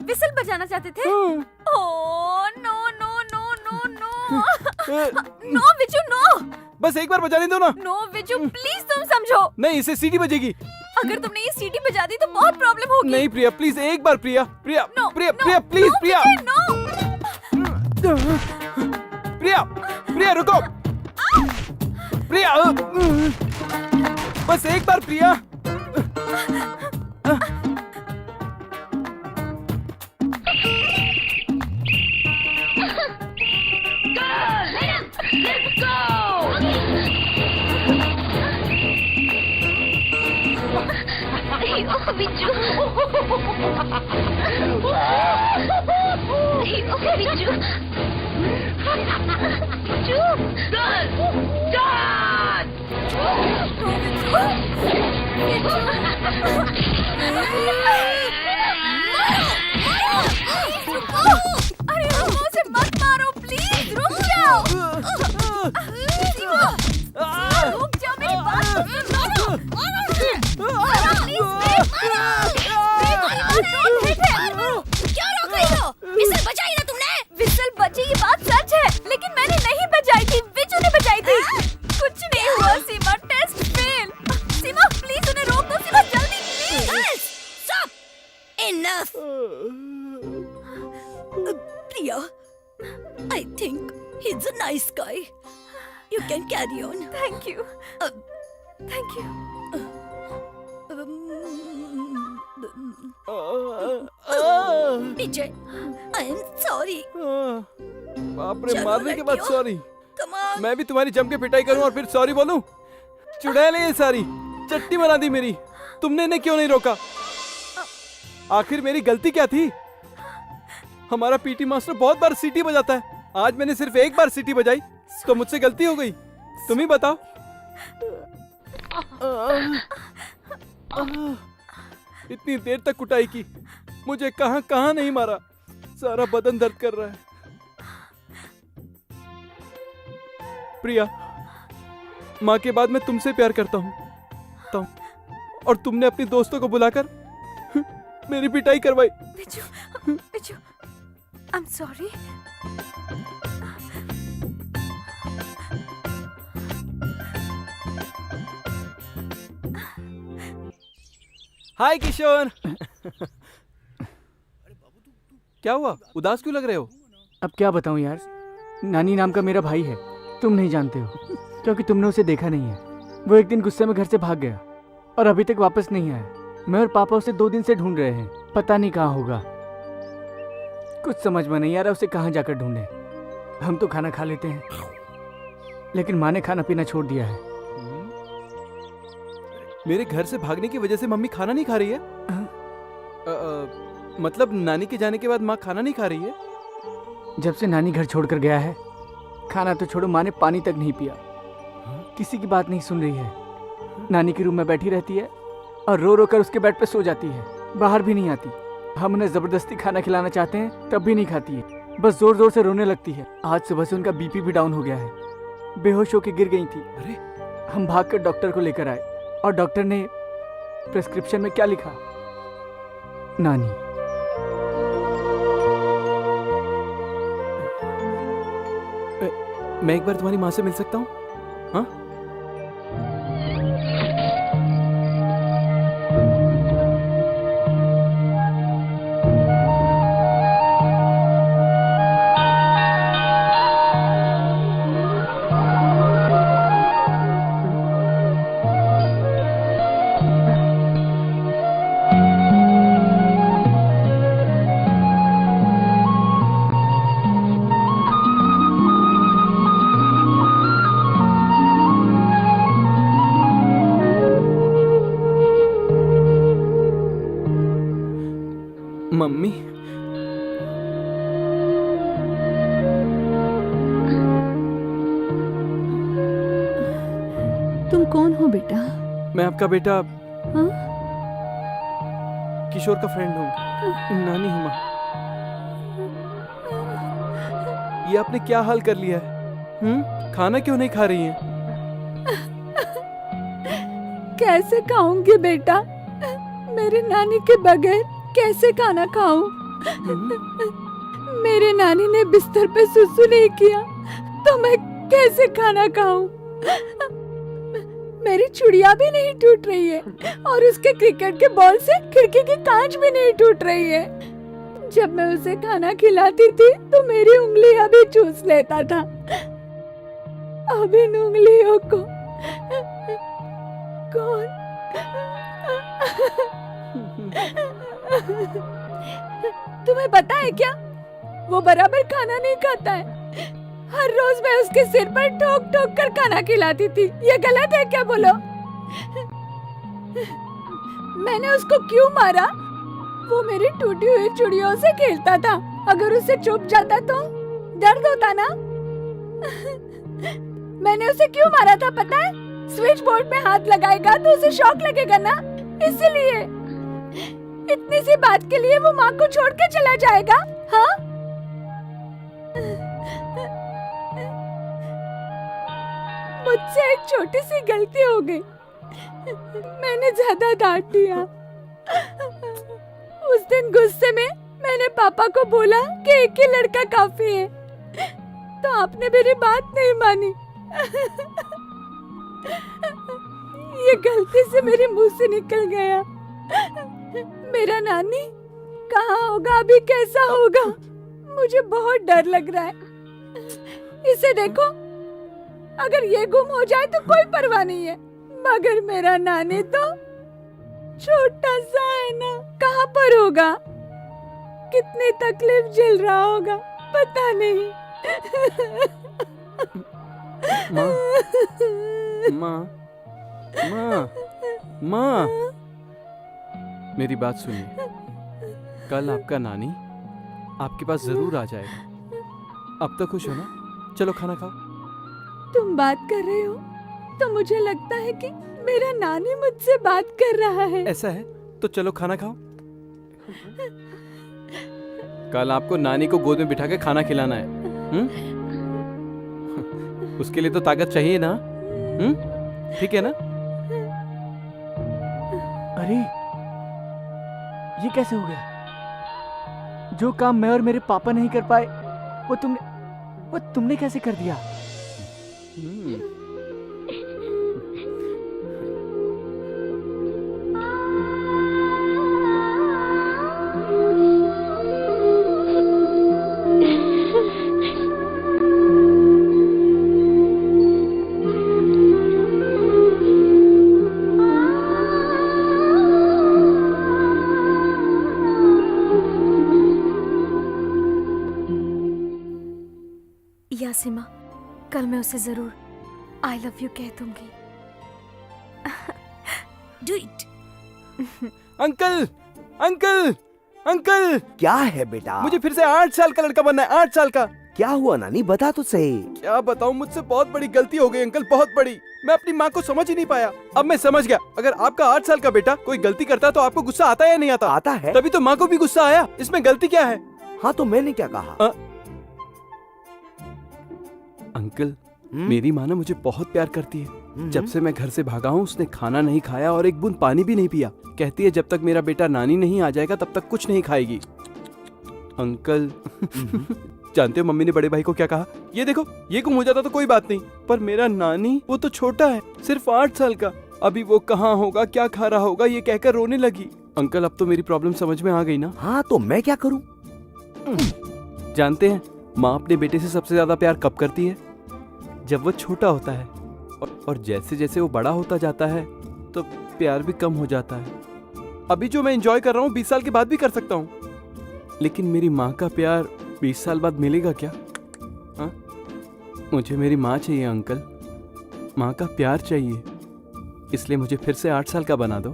विसिल बजाना चाहते थे? Oh no no no no no no Viju no. बस एक बार बजाने दो ना। नो विजू प्लीज तुम समझो। नहीं, इससे सीटी बजेगी। अगर तुमने ये सीटी बजा दी तो बहुत प्रॉब्लम होगी। नहीं प्रिया प्लीज, एक बार Priya. Priya no, Priya no, Priya please no, Priya. No. Priya Priya रुको। प्रिया बस एक बार प्रिया। अरे रुको, उसे मत मारो प्लीज, रुक जाओ। सीमा, रुक जाओ, मेरी बात तो सुनो। क्यों रोक रही हो? विसल बजाई ना तुमने? विसल बची, ये बात सच है, लेकिन मैंने नहीं बजाई थी, विजू ने बजाई थी। कुछ नहीं हुआ सीमा, टेस्ट फेल। सीमा प्लीज उन्हें रोक दो, सीमा जल्दी please. Stop! Enough! Priya, I think he's a nice guy. You can carry on. Thank you, thank you. Vijay, I am sorry. बाप रे, चलो मारने के बाद लड़कियों। सॉरी। Come on. मैं भी तुम्हारी जम के पिटाई करूं और फिर सॉरी बोलूं? चुड़ैल है ये सारी, चट्टी बना दी मेरी। तुमने इन्हें क्यों नहीं रोका? आखिर मेरी गलती क्या थी? हमारा पीटी मास्टर बहुत बार सीटी बजाता है, आज मैंने सिर्फ एक बार सीटी बजाई, तो मुझसे गलती हो गई। तुम ही बताओ। इतनी देर तक कुटाई की, मुझे कहां कहां नहीं मारा, सारा बदन दर्द कर रहा है। प्रिया, माँ के बाद मैं तुमसे प्यार करता हूँ, और तुमने अपने दोस्तों को बुलाकर मेरी पिटाई करवाई। Viju, Viju, I am sorry. Hi Kishore. क्या हुआ, उदास क्यों लग रहे हो? अब क्या बताऊं यार, नानी नाम का मेरा भाई है, तुम नहीं जानते हो क्योंकि तुमने उसे देखा नहीं है। वो एक दिन गुस्से में घर से भाग गया और अभी तक वापस नहीं आया। मैं और पापा उसे 2 दिन से ढूंढ रहे हैं, पता नहीं कहाँ होगा। कुछ समझ में नहीं आ रहा उसे कहाँ जाकर ढूंढे। हम तो खाना खा लेते हैं, लेकिन माँ ने खाना पीना छोड़ दिया है। मेरे घर से भागने की वजह से मम्मी खाना नहीं खा रही है? मतलब नानी के जाने के बाद माँ खाना नहीं खा रही है? जब से नानी घर छोड़कर गया है, खाना तो छोड़ो, माँ ने पानी तक नहीं पिया। किसी की बात नहीं सुन रही है। नानी के रूम में बैठी रहती है और रो रो कर उसके बेड पे सो जाती है, बाहर भी नहीं आती। हम उन्हें जबरदस्ती खाना खिलाना चाहते हैं तब भी नहीं खाती है, बस जोर जोर से रोने लगती है। आज सुबह से उनका बीपी भी डाउन हो गया है, बेहोश होकर गिर गई थी। अरे, हम भागकर डॉक्टर को लेकर आए और डॉक्टर ने प्रिस्क्रिप्शन में क्या लिखा? नानी। मैं एक बार तुम्हारी माँ से मिल सकता हूँ? हाँ? मम्मी, तुम कौन हो बेटा? मैं आपका बेटा हाँ? किशोर का फ्रेंड हूँ। नानी हूँ माँ। ये आपने क्या हाल कर लिया है? खाना क्यों नहीं खा रही हैं? कैसे खाऊंगी बेटा? मेरी नानी के बगैर कैसे खाना खाऊं? मेरे नानी ने बिस्तर पे सुसु नहीं किया तो मैं कैसे खाना खाऊं? मेरी चुड़िया भी नहीं टूट रही है और उसके क्रिकेट के बॉल से खिड़की की कांच भी नहीं टूट रही है। जब मैं उसे खाना खिलाती थी तो मेरी उंगलियां भी चूस लेता था। अब इन उंगलियों को कौन? तुम्हें पता है क्या, वो बराबर खाना नहीं खाता है। हर रोज मैं उसके सिर पर ठोक ठोक कर खाना खिलाती थी। ये गलत है क्या, बोलो? मैंने उसको क्यों मारा? वो मेरी टूटी हुई चूड़ियों से खेलता था। अगर उसे चुप जाता तो दर्द होता ना। मैंने उसे क्यों मारा था पता है? स्विच बोर्ड में हाथ लगाएगा तो उसे शॉक लगेगा ना, इसलिए। इतनी सी बात के लिए वो माँ को छोड़ के चला जाएगा? हाँ? मुझसे एक छोटी सी गलती हो गई। मैंने ज्यादा डांट दिया। उस दिन गुस्से में मैंने पापा को बोला कि एक ही लड़का काफी है, तो आपने मेरी बात नहीं मानी। ये गलती से मेरे मुंह से निकल गया। मेरा नानी कहाँ होगा अभी, कैसा होगा? मुझे बहुत डर लग रहा है। इसे देखो, अगर ये गुम हो जाए तो कोई परवाह नहीं है, मगर मेरा नानी तो छोटा सा है ना। कहाँ पर होगा, कितनी तकलीफ झेल रहा होगा पता नहीं। माँ, माँ, माँ, माँ, मेरी बात सुनिए। कल आपका नानी आपके पास जरूर आ जाएगा। अब तो खुश हो ना? चलो खाना खाओ। तुम बात कर रहे हो तो मुझे लगता है कि मेरा नानी मुझसे बात कर रहा है। ऐसा है तो चलो खाना खाओ। कल आपको नानी को गोद में बिठा के खाना खिलाना है। उसके लिए तो ताकत चाहिए ना। ठीक है ना? अरे ये कैसे हो गया? जो काम मैं और मेरे पापा नहीं कर पाए वो तुमने कैसे कर दिया? यासिमा, कल मैं उसे जरूर आई लव यू कह दूंगी। Do it. Uncle, uncle, uncle, क्या है बेटा? मुझे फिर से 8 साल का लड़का बनना है। 8 साल का। क्या हुआ नानी, बता तो सही। क्या बताऊं, मुझसे बहुत बड़ी गलती हो गई अंकल, बहुत बड़ी। मैं अपनी माँ को समझ ही नहीं पाया। अब मैं समझ गया, अगर आपका 8 साल का बेटा कोई गलती करता है तो आपको गुस्सा आता है या नहीं आता? आता है। तभी तो माँ को भी गुस्सा आया। इसमें गलती क्या है? हाँ तो मैंने क्या कहा? अंकल, मेरी माँ ना मुझे बहुत प्यार करती है। जब से मैं घर से भागा हूँ उसने खाना नहीं खाया और एक बूंद पानी भी नहीं पिया। कहती है जब तक मेरा बेटा नानी नहीं आ जाएगा तब तक कुछ नहीं खाएगी। अंकल जानते हो मम्मी ने बड़े भाई को क्या कहा? ये देखो, ये गुम हो जाता तो कोई बात नहीं, पर मेरा नानी वो तो छोटा है, सिर्फ 8 साल का। अभी वो कहाँ होगा, क्या खा रहा होगा, ये कहकर रोने लगी। अंकल अब तो मेरी प्रॉब्लम समझ में आ गई ना? हाँ तो मैं क्या करूँ? जानते हैं माँ अपने बेटे से सबसे ज्यादा प्यार कब करती है? जब वो छोटा होता है, और जैसे जैसे वो बड़ा होता जाता है तो प्यार भी कम हो जाता है। अभी जो मैं एंजॉय कर रहा हूँ 20 साल के बाद भी कर सकता हूँ, लेकिन मेरी माँ का प्यार 20 साल बाद मिलेगा क्या? हाँ, मुझे मेरी माँ चाहिए अंकल, माँ का प्यार चाहिए। इसलिए मुझे फिर से 8 साल का बना दो।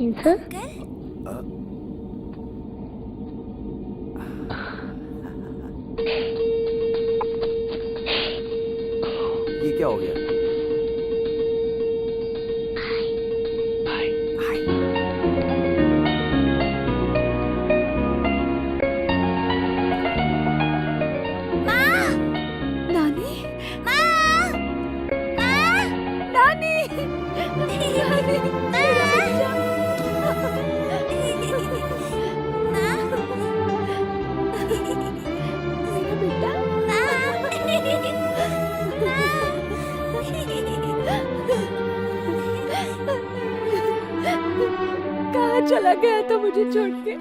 ये क्या हो गया? नानी नानी मेरा बेटा कहाँ चला गया था मुझे छोड़ के?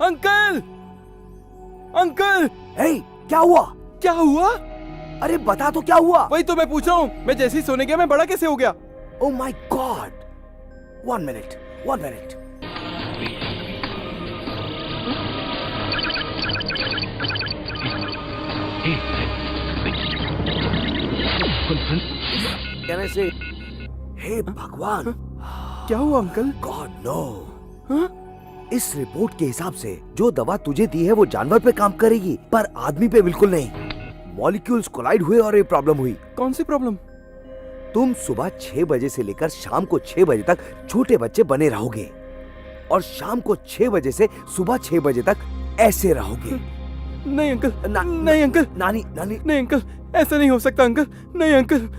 अंकल, अंकल, हे, क्या हुआ? क्या हुआ? अरे बता तो क्या हुआ? वही तो मैं पूछ रहा हूँ। मैं जैसे ही सोने गया मैं बड़ा कैसे हो गया? Oh my God! 1 minute, 1 minute. कहने से, हे भगवान! क्या हुआ अंकल? God no! हाँ? इस रिपोर्ट के हिसाब से जो दवा तुझे दी है वो जानवर पे काम करेगी, पर आदमी पे बिल्कुल नहीं। मॉलिक्यूल्स कोलाइड हुए और ये प्रॉब्लम हुई। कौन सी प्रॉब्लम? तुम सुबह 6 बजे से लेकर शाम को 6 बजे तक छोटे बच्चे बने रहोगे और शाम को 6 बजे से सुबह 6 बजे तक ऐसे रहोगे। नहीं अंकल, नहीं अंकल, नानी नानी नहीं अंकल, ऐसा नहीं हो सकता अंकल, नहीं अंकल।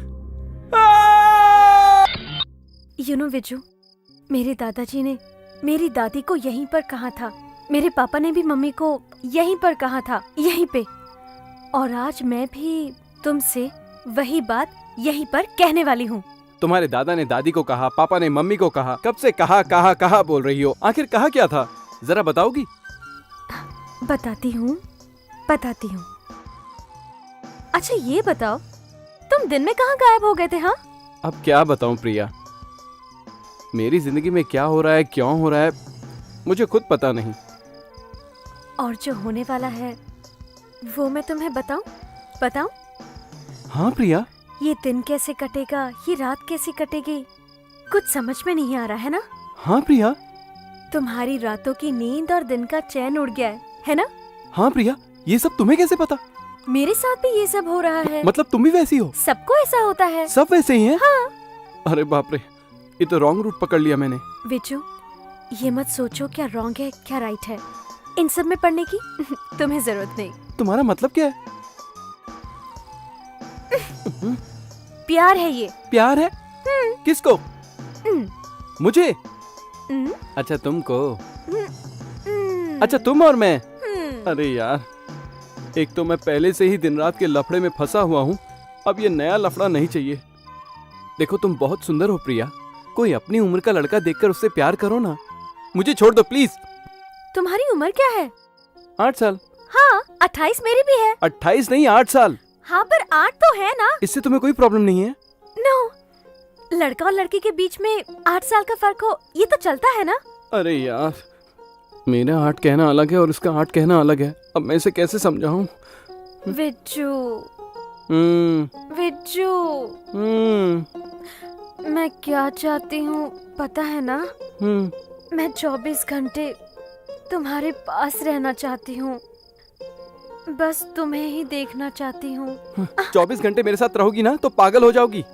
यू नो विजू, मेरे दादाजी ने मेरी दादी को यहीं पर कहा था, मेरे पापा ने भी मम्मी को यहीं पर कहा था, यहीं पे। और आज मैं भी तुमसे वही बात यहीं पर कहने वाली हूँ। तुम्हारे दादा ने दादी को कहा, पापा ने मम्मी को कहा, कब से कहा कहा कहा बोल रही हो? आखिर कहा क्या था, जरा बताओगी? बताती हूँ, बताती हूँ। अच्छा ये बताओ, तुम दिन में कहाँ गायब हो गए थे? हाँ, अब क्या बताऊं प्रिया, मेरी जिंदगी में क्या हो रहा है, क्यों हो रहा है, मुझे खुद पता नहीं। और जो होने वाला है वो मैं तुम्हें बताऊं? बताऊं? हाँ प्रिया। ये दिन कैसे कटेगा, ये रात कैसे कटेगी, कुछ समझ में नहीं आ रहा है ना? हाँ प्रिया। तुम्हारी रातों की नींद और दिन का चैन उड़ गया है ना? हाँ प्रिया, ये सब तुम्हें कैसे पता? मेरे साथ भी ये सब हो रहा है। मतलब तुम भी वैसी हो? सबको ऐसा होता है। सब वैसे ही हैं? हाँ। अरे बाप रे, ये तो रॉन्ग रूट पकड़ लिया मैंने। विजू, ये मत सोचो क्या रॉन्ग है क्या राइट है, इन सब में पढ़ने की तुम्हें जरूरत नहीं। तुम्हारा मतलब क्या है? प्यार है ये। प्यार है? किसको? मुझे? अच्छा तुमको? अच्छा तुम और मैं? अरे यार, एक तो मैं पहले से ही दिन रात के लफड़े में फंसा हुआ हूँ, अब ये नया लफड़ा नहीं चाहिए। देखो तुम बहुत सुंदर हो प्रिया, कोई अपनी उम्र का लड़का देखकर उससे प्यार करो ना। मुझे छोड़ दो प्लीज। तुम्हारी उम्र क्या है? 8 साल। हाँ, 28 मेरी भी है। 28 नहीं, 8 साल। हाँ पर 8 तो है ना। इससे तुम्हें कोई प्रॉब्लम नहीं है? नो, लड़का और लड़की के बीच में 8 साल का फर्क हो, ये तो चलता है ना। अरे यार, मेरा 8 कहना अलग है और इसका 8 कहना अलग है, अब मैं इसे कैसे समझाऊं? विज्जू, विज्जू, मैं क्या चाहती हूँ पता है ना? मैं 24 घंटे तुम्हारे पास रहना चाहती हूँ, बस तुम्हें ही देखना चाहती हूँ। 24 घंटे मेरे साथ रहोगी ना तो पागल हो जाओगी।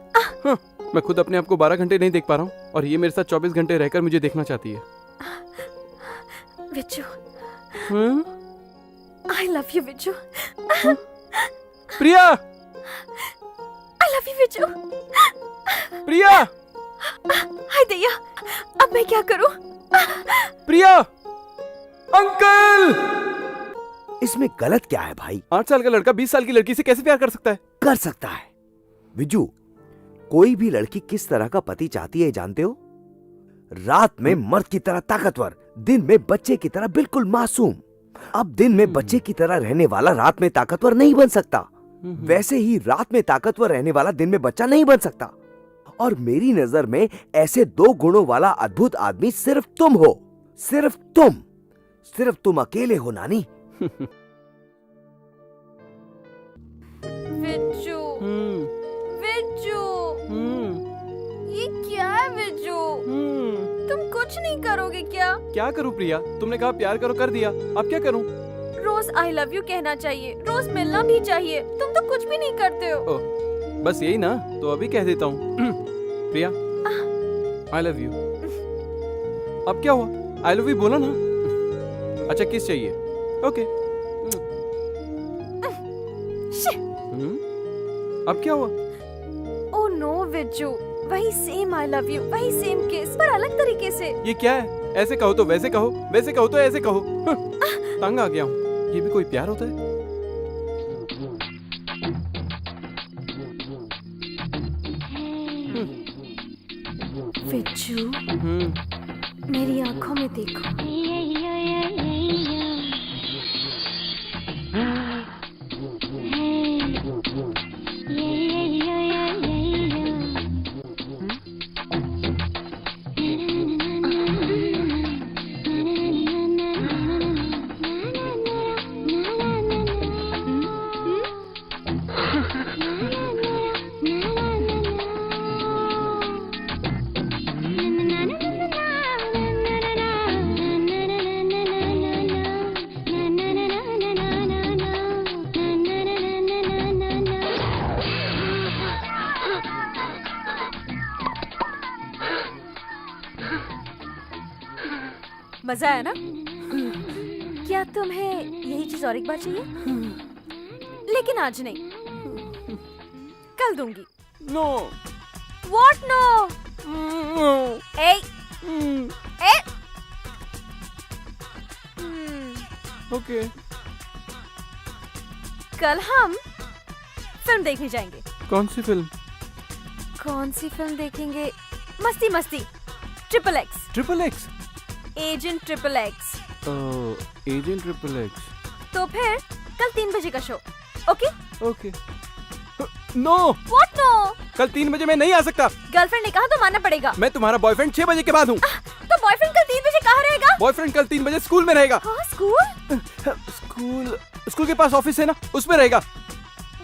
हाँ, मैं खुद अपने आप को 12 घंटे नहीं देख पा रहा हूँ और ये मेरे साथ 24 घंटे रहकर मुझे देखना चाहती है। Vijju, I love you Vijju. Priya, I love you Vijju. प्रिया, हाय दैया, अब मैं क्या करूं? प्रिया, अंकल, इसमें गलत क्या है भाई? 8 साल का लड़का 20 साल की लड़की से कैसे प्यार कर सकता है? कर सकता है विजू। कोई भी लड़की किस तरह का पति चाहती है जानते हो? रात में मर्द की तरह ताकतवर, दिन में बच्चे की तरह बिल्कुल मासूम। अब दिन में बच्चे की तरह रहने वाला रात में ताकतवर नहीं बन सकता, वैसे ही रात में ताकतवर रहने वाला दिन में बच्चा नहीं बन सकता। और मेरी नजर में ऐसे 2 गुणों वाला अद्भुत आदमी सिर्फ तुम हो, सिर्फ तुम अकेले हो नानी। विज्जू, विज्जू, ये क्या है विज्जू? तुम कुछ नहीं करोगे क्या? क्या करूं प्रिया? तुमने कहा प्यार करो, कर दिया, अब क्या करूं? रोज आई लव यू कहना चाहिए, रोज मिलना भी चाहिए। तुम तो कुछ भी नहीं करते हो। बस यही ना, तो अभी कह देता हूँ। प्रिया, आई लव यू। अब क्या हुआ? आई लव यू बोला ना। अच्छा किस चाहिए? ओके। अब क्या हुआ? ओह नो विज्जू, वही सेम आई लव यू, वही सेम किस, पर अलग तरीके से। ये क्या है? ऐसे कहो तो वैसे कहो, वैसे कहो तो ऐसे कहो। तंग आ गया हूँ। ये भी कोई प्यार होता है? विज्जू, मेरी आंखों में देखो। मजा आया ना? क्या तुम्हें यही चीज और एक बार चाहिए? लेकिन आज नहीं, कल दूंगी। नो। What no? ए, ए, ओके। कल हम फिल्म देखने जाएंगे। कौन सी फिल्म? कौन सी फिल्म देखेंगे? मस्ती मस्ती, triple X. Triple X? Agent triple X. Agent triple X. तो फिर कल 3 बजे का show, okay? Okay. No. What no? कल 3 बजे मैं नहीं आ सकता। गर्लफ्रेंड ने कहा तो मानना पड़ेगा। मैं तुम्हारा बॉयफ्रेंड 6 बजे के बाद हूँ। तो बॉयफ्रेंड कल 3 बजे कहाँ रहेगा? बॉयफ्रेंड कल 3 बजे स्कूल में रहेगा। हाँ, स्कूल? स्कूल के पास ऑफिस है ना, उसमें रहेगा।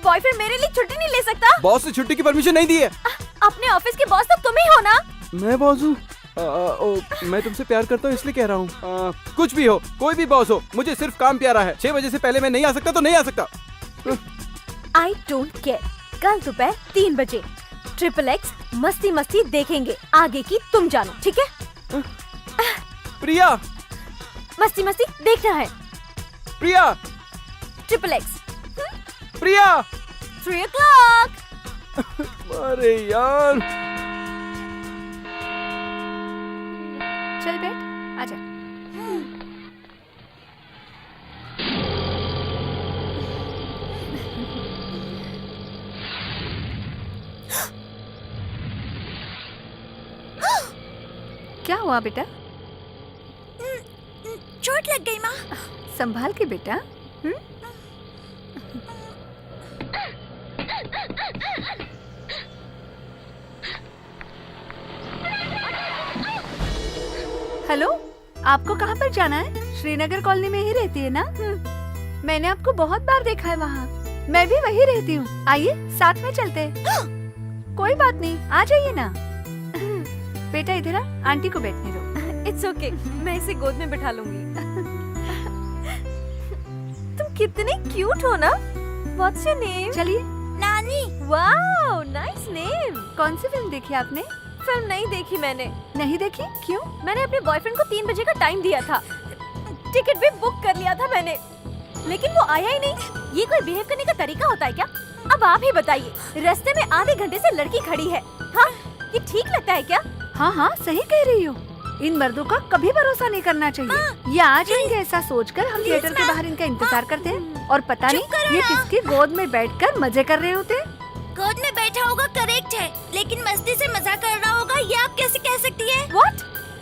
बॉयफ्रेंड मेरे लिए छुट्टी नहीं ले सकता? बॉस से छुट्टी की परमिशन नहीं दी है। अपने ऑफिस के बॉस तो तुम ही हो ना? मैं बॉस हूँ? मैं तुमसे प्यार करता हूँ इसलिए कह रहा हूँ। कुछ भी हो, कोई भी बॉस हो, मुझे सिर्फ काम प्यारा है। 6 बजे से पहले मैं नहीं आ सकता तो नहीं आ सकता। I don't care। कल दोपहर 3 बजे ट्रिपल एक्स मस्ती मस्ती देखेंगे। आगे की तुम जानो, ठीक है? प्रिया, मस्ती मस्ती देखना है। प्रिया, ट्रिपल एक्स। प्रिया। 3 o'clock। अरे यार। चल बैठ, आजा। क्या हुआ बेटा? चोट लग गई माँ। संभाल के बेटा। हेलो, आपको कहाँ पर जाना है? श्रीनगर कॉलोनी में ही रहती है ना? मैंने आपको बहुत बार देखा है वहाँ। मैं भी वही रहती हूँ। आइए साथ में चलते हैं। कोई बात नहीं, आ जाइए ना। बेटा इधर आ, आंटी को बैठने दो। इट्स ओके, मैं इसे गोद में बिठा लूंगी। तुम कितने क्यूट हो ना। What's your name? चलिए। नानी। Wow, nice name. कौन सी फिल्म देखी आपने? फिल्म नहीं देखी मैंने। नहीं देखी? क्यों? मैंने अपने बॉयफ्रेंड को 3 बजे का टाइम दिया था। टिकट भी बुक कर लिया था मैंने, लेकिन वो आया ही नहीं। ये कोई बिहेव करने का तरीका होता है क्या? अब आप ही बताइए, रास्ते में आधे घंटे से लड़की खड़ी है। हाँ, ये ठीक लगता है क्या? हाँ हाँ, सही कह रही हो। इन मर्दों का कभी भरोसा नहीं करना चाहिए। ये आ जाएंगे ऐसा सोचकर हम थिएटर के बाहर इनका इंतजार करते हैं और पता नहीं ये किसकी गोद में बैठकर मजे कर रहे होते हैं। गोद में बैठा होगा करेक्ट है, लेकिन मस्ती से मजाक कर रहा होगा ये आप कैसे कह सकती है? What?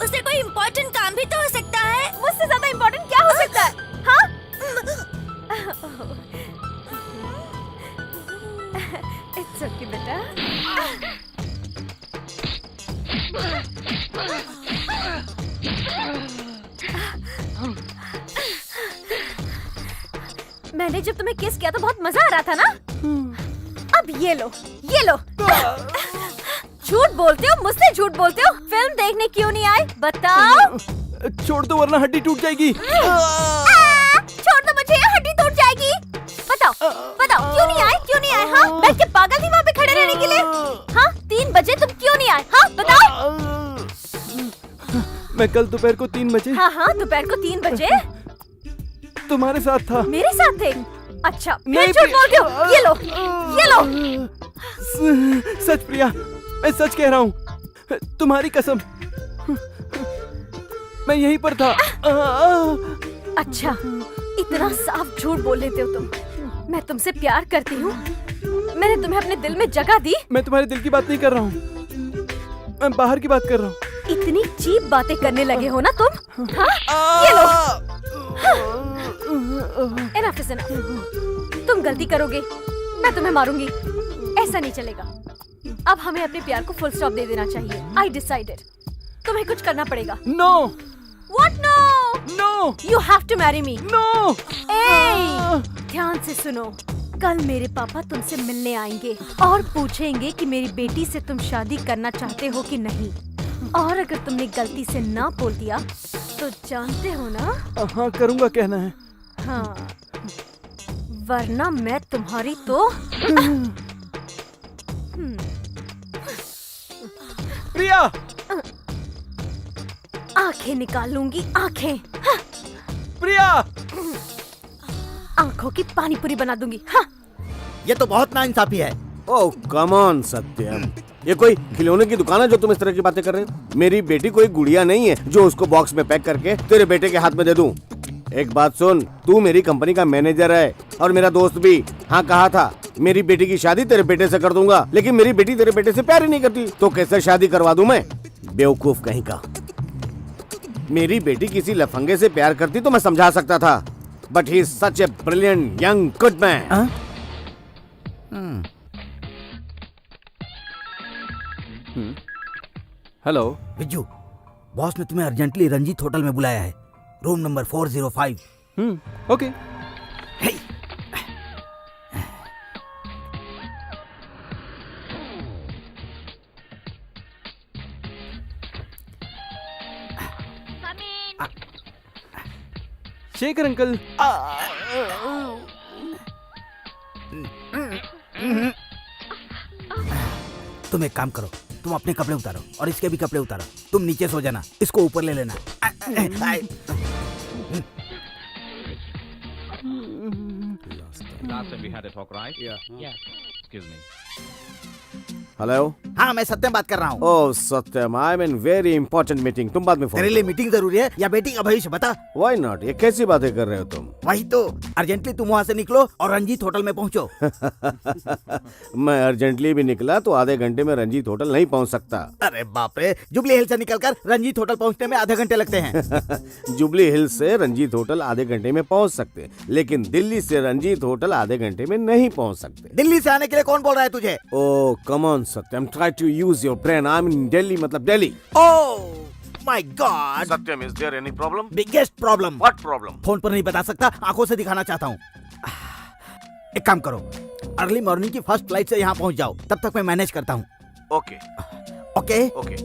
उसे कोई इम्पोर्टेंट काम भी तो हो सकता है। मुझसे ज्यादा इम्पोर्टेंट क्या हो सकता है? हाँ? It's okay, बेटा। मैंने जब तुम्हें किस किया तो बहुत मजा आ रहा था ना? अब ये लो, ये लो। झूठ बोलते हो, मुझसे झूठ बोलते हो। फिल्म देखने क्यों नहीं आए? बताओ। छोड़ दो वरना हड्डी टूट जाएगी। छोड़ दो मुझे, हड्डी टूट जाएगी। बताओ, बताओ क्यों नहीं आए? क्यों नहीं आए? हाँ, बैठ के पागल थी वहाँ पे खड़े रहने के लिए। हाँ, 3 बजे तुम क्यों नहीं आए? हाँ, बताओ। मैं कल दोपहर को 3 बजे हाँ हाँ, दोपहर को 3 बजे तुम्हारे साथ था। मेरे साथ थे? अच्छा, नहीं, फिर झूठ बोलते हो। ये लो, ये लो। सच प्रिया, मैं सच कह रहा हूँ, तुम्हारी कसम, मैं यहीं पर था। अच्छा, इतना साफ झूठ बोल लेते हो तुम। मैं तुमसे प्यार करती हूँ। मैंने तुम्हें अपने दिल में जगह दी। मैं तुम्हारे दिल की बात नहीं कर रहा हूँ, मैं बाहर की बात कर रहा हूँ। इतनी चीप बातें करने लगे हो ना तुम? हाँ? ये लो। Enough is enough. तुम गलती करोगे, मैं तुम्हें मारूंगी। ऐसा नहीं चलेगा। अब हमें अपने प्यार को फुल स्टॉप दे देना चाहिए। I decided. तुम्हें कुछ करना पड़ेगा। No. What no? No. You have to marry me. No. ध्यान से सुनो। कल मेरे पापा तुमसे मिलने आएंगे और पूछेंगे कि मेरी बेटी से तुम शादी करना चाहते हो कि नहीं। और अगर तुमने गलती से ना बोल दिया तो जानते हो ना? हाँ, करूँगा कहना है। हाँ, वरना मैं तुम्हारी तो प्रिया, आंखें निकाल लूंगी। आंखें। हाँ। प्रिया, आंखों की पानी पूरी बना दूंगी। हाँ। ये तो बहुत नाइंसाफी है। ओह कम ऑन सत्यम, ये कोई खिलौने की दुकान है जो तुम इस तरह की बातें कर रहे हो? मेरी बेटी कोई गुड़िया नहीं है जो उसको बॉक्स में पैक करके तेरे बेटे के हाथ में दे दूं। एक बात सुन, तू मेरी कंपनी का मैनेजर है और मेरा दोस्त भी। हाँ, कहा था मेरी बेटी की शादी तेरे बेटे से कर दूंगा, लेकिन मेरी बेटी तेरे बेटे से प्यार ही नहीं करती, तो कैसे शादी करवा दूं मैं? बेवकूफ कहीं का। मेरी बेटी किसी लफंगे से प्यार करती तो मैं समझा सकता था, but he is such a brilliant young good man. Hello बिज्जू, बॉस ने तुम्हें अर्जेंटली रंजीत होटल में बुलाया है, room number 405। Okay. Shekhar uncle. तुम एक काम करो, तुम अपने कपड़े उतारो और इसके भी कपड़े उतारो। तुम नीचे सो जाना, इसको ऊपर ले लेना। Last time we had a talk, right? Yeah. Excuse me. Hello. हाँ, मैं सत्यम बात कर रहा हूँ। Oh Satyam, I am in very important meeting. तुम बाद में फोन तेरे लिए मीटिंग जरूरी है या बेटी का भविष्य? बता। Why not? ये कैसी बातें कर रहे हो तुम? वही तो, अर्जेंटली तुम वहाँ से निकलो और रंजीत होटल में पहुँचो। मैं अर्जेंटली भी निकला तो आधे घंटे में रंजीत होटल नहीं पहुँच सकता। अरे बाप रे, जुबली हिल से निकलकर रंजीत होटल पहुँचने में आधे घंटे लगते हैं। जुबली हिल से रंजीत होटल आधे घंटे में पहुँच सकते, लेकिन दिल्ली से रंजीत होटल आधे घंटे में नहीं पहुँच सकते। दिल्ली से आने के लिए कौन बोल रहा है तुझे? Oh come on Satyam, try to use your brain. I am in Delhi, मतलब Delhi. Oh my God. Satyam, is there any problem? Biggest problem. What problem? Phone पर नहीं बता सकता, आंखों से दिखाना चाहता हूँ। एक काम करो, अर्ली मॉर्निंग की फर्स्ट फ्लाइट से यहाँ पहुँच जाओ, तब तक मैं मैनेज करता हूँ। Okay okay okay.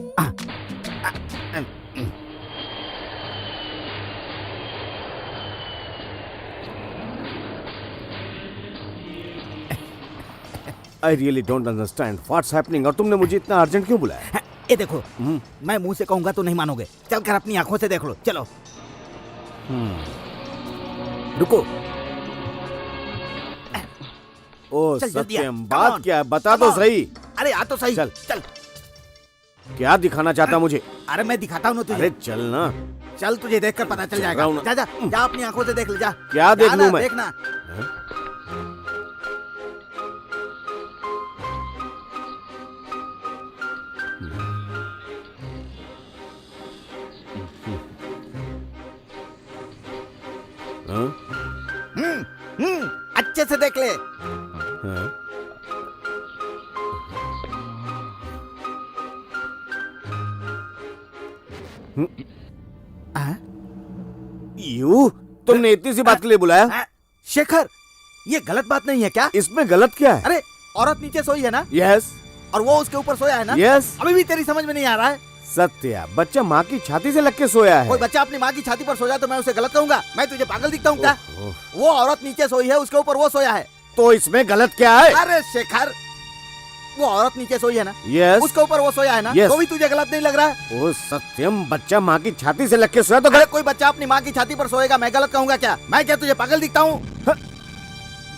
I really don't understand what's happening। और तुमने मुझे इतना अर्जेंट क्यों बुलाया? ये देखो, मैं मुंह से कहूंगा तो नहीं मानोगे, चलकर अपनी आंखों से देख लो। चलो। रुको। ओ चल, जल्दी आ, सत्यम, come बात on, क्या है? बता come तो on। सही। अरे आ तो सही। चल। चल। क्या दिखाना चाहता मुझे? अरे मैं दिखाता हूँ ना तुझे। अरे चल ना। चल तुझे देखकर पता चल जाएगा। रहा हूँ ना। जा जा जा अपनी आंखों से देख ले जा। क्या देख जा लूं ना, मैं? देखना। हाँ? अच्छे से देख ले। हाँ? यू तुमने इतनी सी बात के लिए बुलाया? शेखर, ये गलत बात नहीं है क्या? इसमें गलत क्या है? अरे औरत नीचे सोई है ना, यस और वो उसके ऊपर सोया है ना। यस अभी भी तेरी समझ में नहीं आ रहा है? सत्या, बच्चा माँ की छाती से लग के सोया कोई है। बच्चा अपनी माँ की छाती पर सोया तो मैं उसे गलत कहूंगा? मैं तुझे पागल दिखता हूँ क्या? ओह, वो औरत नीचे सोई है, उसके ऊपर वो सोया है। तो इसमें गलत क्या है? अरे शेखर, वो औरत नीचे सोई है ना, यस उसके ऊपर वो सोया है ना, Yes. तो भी तुझे गलत नहीं लग रहा है? ओ सत्यम, बच्चा माँ की छाती से लग के सोया तो अरे गलत। कोई बच्चा अपनी माँ की छाती पर सोएगा, मैं गलत कहूंगा क्या? मैं क्या तुझे पागल दिखता हूँ?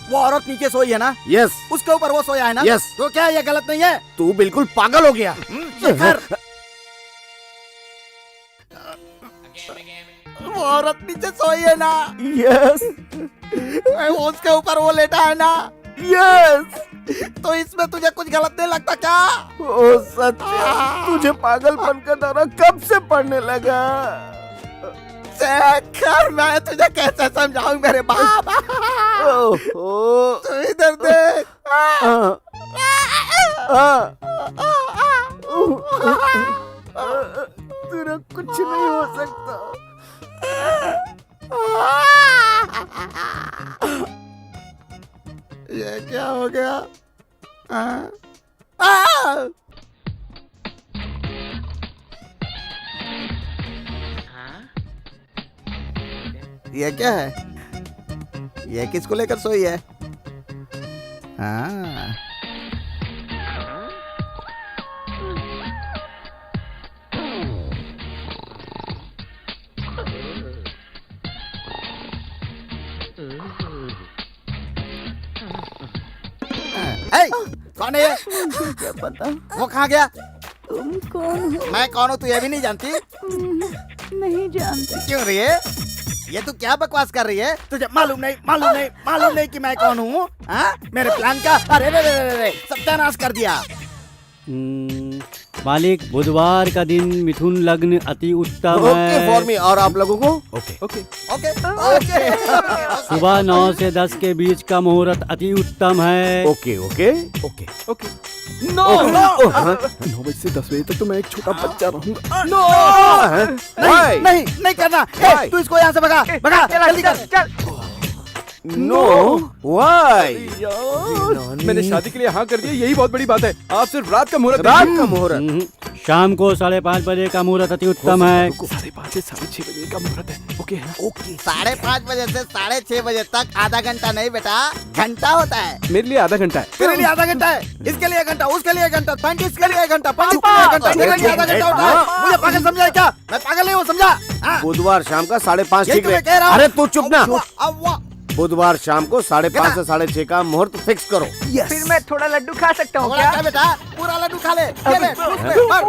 वो औरत नीचे सोई है ना, यस उसके ऊपर वो सोया है ना, Yes. तो क्या ये गलत नहीं है? तू बिल्कुल पागल हो गया। शेखर, वो औरत नीचे सोई है ना, यस उसके ऊपर वो लेटा है ना, यस तो इसमें तुझे कुछ गलत नहीं लगता क्या? ओ सत्या, तुझे पागलपन का दौरा कब से पड़ने लगा? शेखर, मैं तुझे कैसे समझाऊं मेरे बाप? ओहो, तू इधर देख। तेरा कुछ नहीं हो सकता। ये क्या हो गया? ये क्या है? ये किसको लेकर सोई है? हाँ। ए, कौन है ये? क्या पता वो कहाँ गया? तुम कौन हो? मैं कौन हूँ तू ये भी नहीं जानती? नहीं जानती। क्यों रही है? ये तू क्या बकवास कर रही है? तुझे मालूम नहीं कि मैं कौन हूँ? हाँ? मेरे प्लान का अरे रे रे रे रे सत्यानाश कर दिया। मालिक, बुधवार का दिन मिथुन लग्न अति उत्तम ओके फॉर है। मी। और आप लोगों को? ओके ओके सुबह 9 से 10 के बीच का मुहूर्त अति उत्तम है। Okay okay okay okay. No 9 बजे से 10 बजे तक तो मैं एक छोटा बच्चा रहूंगा। नहीं करना। Why? तू इसको यहाँ से भगा जल्दी कर। Know why? मैंने शादी के लिए हाँ कर दिया, यही बहुत बड़ी बात है। आप सिर्फ रात का मुहूर्त रात का मुहूर्त? शाम को 5:30 बजे का मुहूर्त अति उत्तम है। 5:30 से 6:30 बजे का मुहूर्त है। ओके है? ओके 5:30 बजे से 6:30 बजे तक आधा घंटा नहीं बेटा, घंटा होता है। मेरे लिए आधा घंटा है। तेरे लिए आधा घंटा है, इसके लिए 1 घंटा, उसके लिए 1 घंटा, 35 के लिए 1 घंटा, 50 के लिए 1 घंटा, मेरे लिए आधा घंटा होता है। मुझे पागल समझा है क्या? मैं पागल नहीं हूँ, समझा? हाँ? बुधवार शाम का 5:30 यही ठीक तो मैं है। कह रहा हूँ। अरे तू चुप ना। अव्वा। बुधवार शाम को 5:30 से 6:30 का मुहूर्त फिक्स करो। फिर मैं थोड़ा लड्डू खा सकता हूँ थोड़ा क्या? क्या बेटा, पूरा लड्डू खा ले। ये ले, उसमें भर।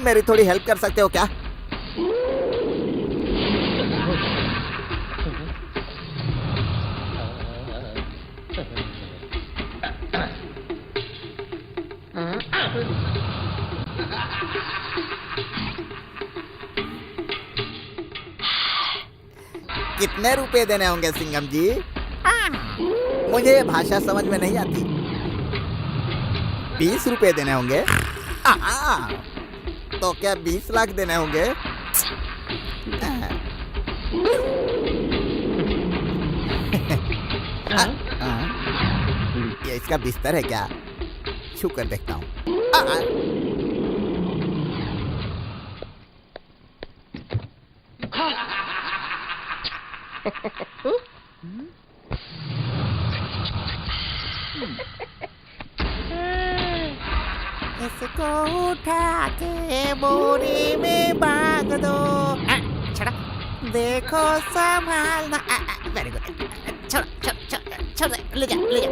मेरी थोड़ी हेल्प कर सकते हो क्या? कितने रुपए देने होंगे सिंघम जी? मुझे ये भाषा समझ में नहीं आती। 20 रुपए देने होंगे? तो क्या 20 लाख देने होंगे? ये इसका बिस्तर है क्या? छू कर देखता हूँ। इसको उठा के बोरी में बांध दो। छोड़ो, देखो संभालना। Very good. छोड़ो छोड़ो छोड़ो छोड़ो, ले जा ले जा।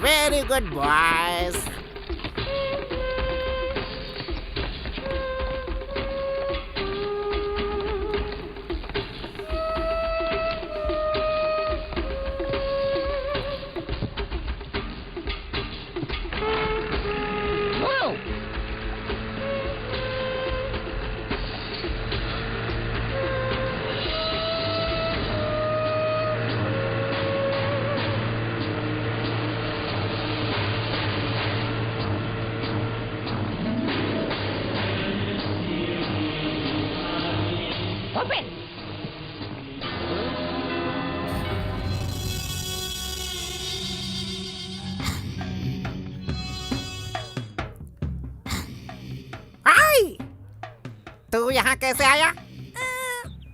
Very good boys. तू यहाँ कैसे आया?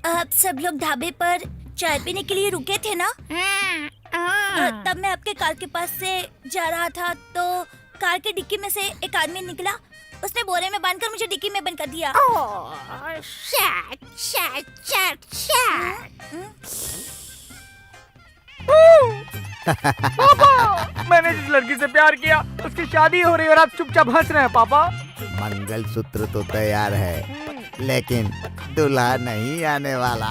आप सब लोग ढाबे पर चाय पीने के लिए रुके थे ना? तब मैं आपके कार के पास से जा रहा था तो कार के डिक्की में से एक आदमी निकला। उसने बोरे में बांधकर मुझे डिक्की में बंद कर दिया। पापा, मैंने जिस लड़की से प्यार किया उसकी शादी हो रही है और आप चुपचाप हंस रहे हैं पापा। मंगलसूत्र तो तैयार है लेकिन दूल्हा नहीं आने वाला।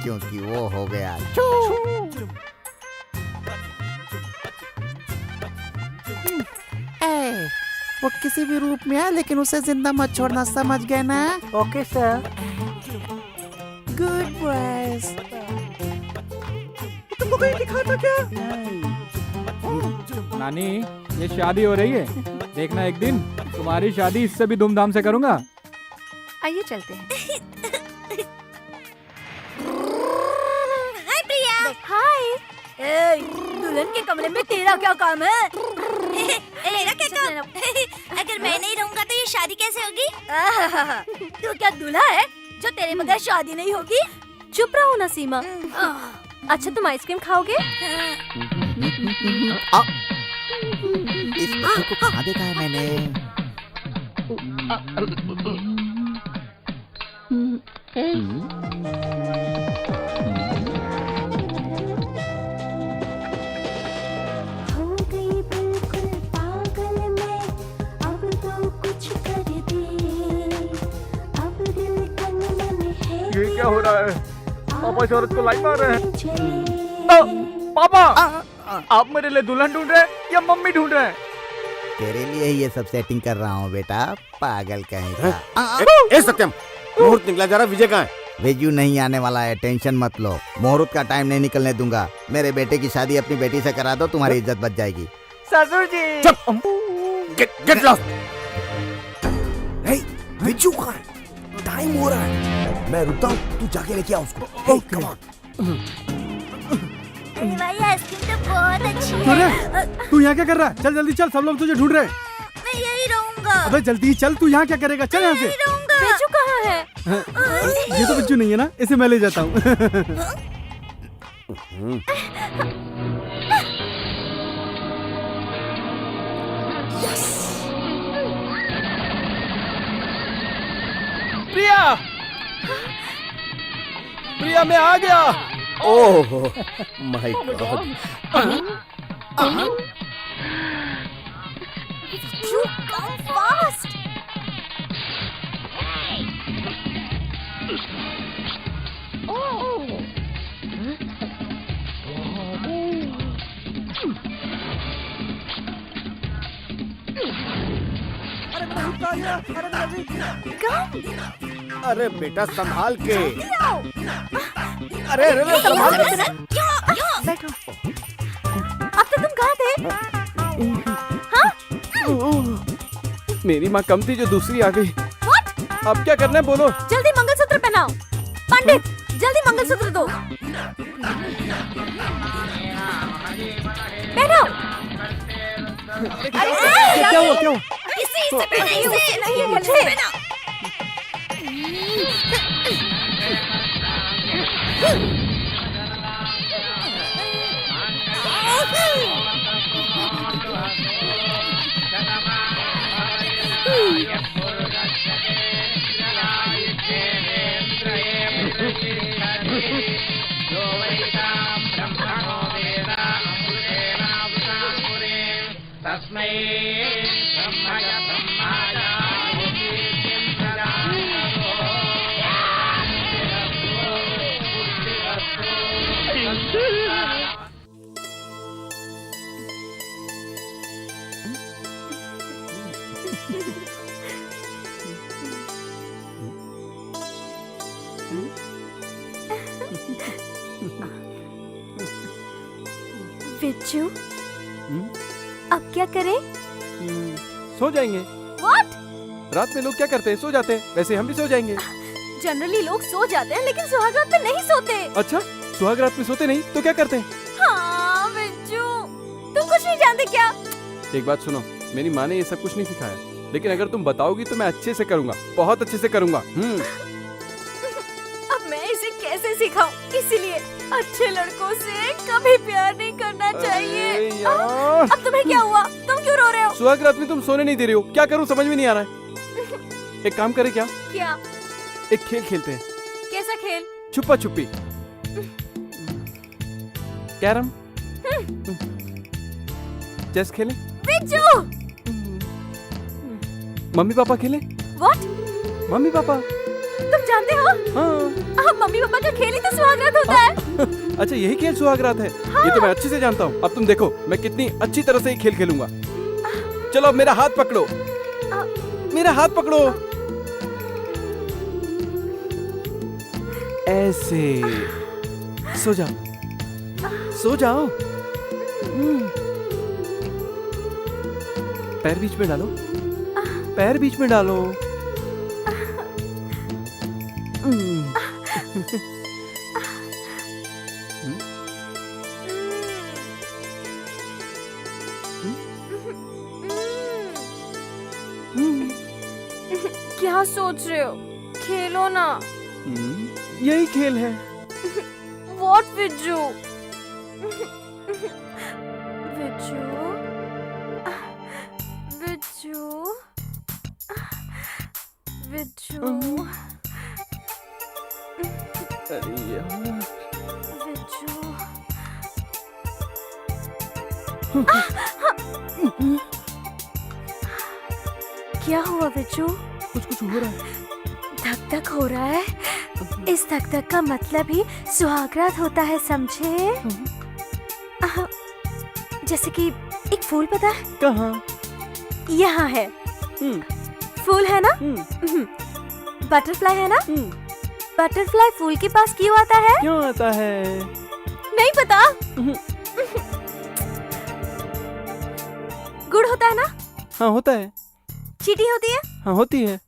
क्योंकि वो हो गया वो किसी भी रूप में है लेकिन उसे जिंदा मत छोड़ना, समझ गए ना? Okay sir. Good boys. तुमको कहीं दिखा था क्या? नानी, ये शादी हो रही है, देखना एक दिन तुम्हारी शादी इससे भी धूमधाम से करूंगा। आइए चलते हैं। हाय प्रिया। हाय। दुल्हन के कमरे में तेरा क्या काम है? मेरा क्या काम? अगर मैं नहीं रहूंगा तो ये शादी कैसे होगी? तू क्या दूल्हा है जो तेरे बगैर शादी नहीं होगी? चुप रहो ना सीमा। अच्छा तुम आइसक्रीम खाओगे? इस बच्चे को कहाँ देखा है मैंने? हो गई बिल्कुल पागल मैं, अब तो कुछ कर दे, अब दिल तन मन है। ये क्या हो रहा है? पापा इस औरत को लाइन मार रहे हैं। पापा, आप मेरे लिए दुल्हन ढूंढ रहे हैं या मम्मी ढूंढ रहे हैं? तेरे लिए ही ये सब सेटिंग कर रहा हूँ बेटा, पागल कहीं का। ए सत्यम, मुहूर्त निकला जा रहा, विजय कहाँ है? विजू नहीं आने वाला है, टेंशन मत लो। मुहूर्त का टाइम नहीं निकलने दूंगा। मेरे बेटे की शादी अपनी बेटी से करा दो, तुम्हारी इज्जत बच जाएगी। ससुर जी। चुप। Get lost. विजू कहाँ है? टाइम हो रहा है, मैं रुकता हूँ, तू जाके लेके आ उसको। Come on. भाई आइसक्रीम तो बहुत अच्छी है। अरे तू यहाँ क्या कर रहा है? चल जल्दी चल, सब लोग तुझे ढूंढ रहे हैं। मैं यही रहूंगा। अबे जल्दी चल, तू यहाँ क्या करेगा? चल यहाँ से। यही रहूंगा। बिजू कहाँ है? ये तो बिच्छू नहीं है ना, इसे मैं ले जाता हूँ। प्रिया, प्रिया मैं आ गया। ओह my God. You come fast. अरे बेटा संभाल के। अरे अरे संभाल के। बैठो। अब तक तुम कहाँ थे? मेरी माँ कम थी जो दूसरी आ गई। अब क्या करना है बोलो? जल्दी मंगलसूत्र पहनाओ। पंडित, जल्दी मंगलसूत्र दो। पहनाओ। क्या हुआ? क्या हुआ? इसे पहना, इसे नहीं, मुझे पहना। तस्मै ब्रह्मय ब्रह्माय बिच्छू, अब क्या करें? सो जाएंगे। What? रात में लोग क्या करते हैं? सो जाते हैं। वैसे हम भी सो जाएंगे। जनरली लोग सो जाते हैं लेकिन सुहाग रात में नहीं सोते। अच्छा, सुहाग रात में सोते नहीं तो क्या करते हैं? हाँ बिच्छू, तुम कुछ नहीं जानते क्या? एक बात सुनो, मेरी माँ ने ये सब कुछ नहीं सिखाया, लेकिन अगर तुम बताओगी तो मैं अच्छे से करूँगा, बहुत अच्छे से करूँगा। अब मैं इसे कैसे सिखाऊं? इसीलिए अच्छे लड़कों से कभी प्यार नहीं करना चाहिए। अरे यार। अब तुम्हें क्या हुआ? तुम क्यों रो रहे हो? सुहाग रात में तुम सोने नहीं दे रही हो, क्या करूँ समझ में नहीं आ रहा है। एक काम करें क्या? क्या? एक खेल खेलते हैं। कैसा खेल? छुपा छुपी, कैरम, चेस खेलें, बिच्छू! मम्मी पापा खेलें। What? Mummy papa? तुम जानते हो? हाँ। अब मम्मी पापा का खेल ही तो सुहाग रात होता है। अच्छा, यही खेल सुहाग रात है। हाँ। ये तो मैं अच्छे से जानता हूँ। अब तुम देखो मैं कितनी अच्छी तरह से ये खेल खेलूंगा। चलो अब मेरा हाथ पकड़ो, मेरा हाथ पकड़ो, ऐसे। सो जाओ, सो जाओ। पैर बीच में डालो, पैर बीच में डालो। क्या सोच रहे हो? खेलो ना। यही खेल है। What, बिच्छू? बिच्छू, बिच्छू, बिच्छू, अरे यार। बिच्छू। क्या हुआ बिच्छू? कुछ हो रहा है। धक धक हो रहा है। इस धक धक का मतलब ही सुहागरात होता है, समझे? जैसे कि एक फूल पता है? कहाँ? यहाँ है। फूल है ना? बटरफ्लाई है ना? बटरफ्लाई फूल के पास क्यों आता है? क्यों आता है? नहीं पता? गुड़ होता है ना? हाँ होता है। चींटी होती है? हाँ होती है।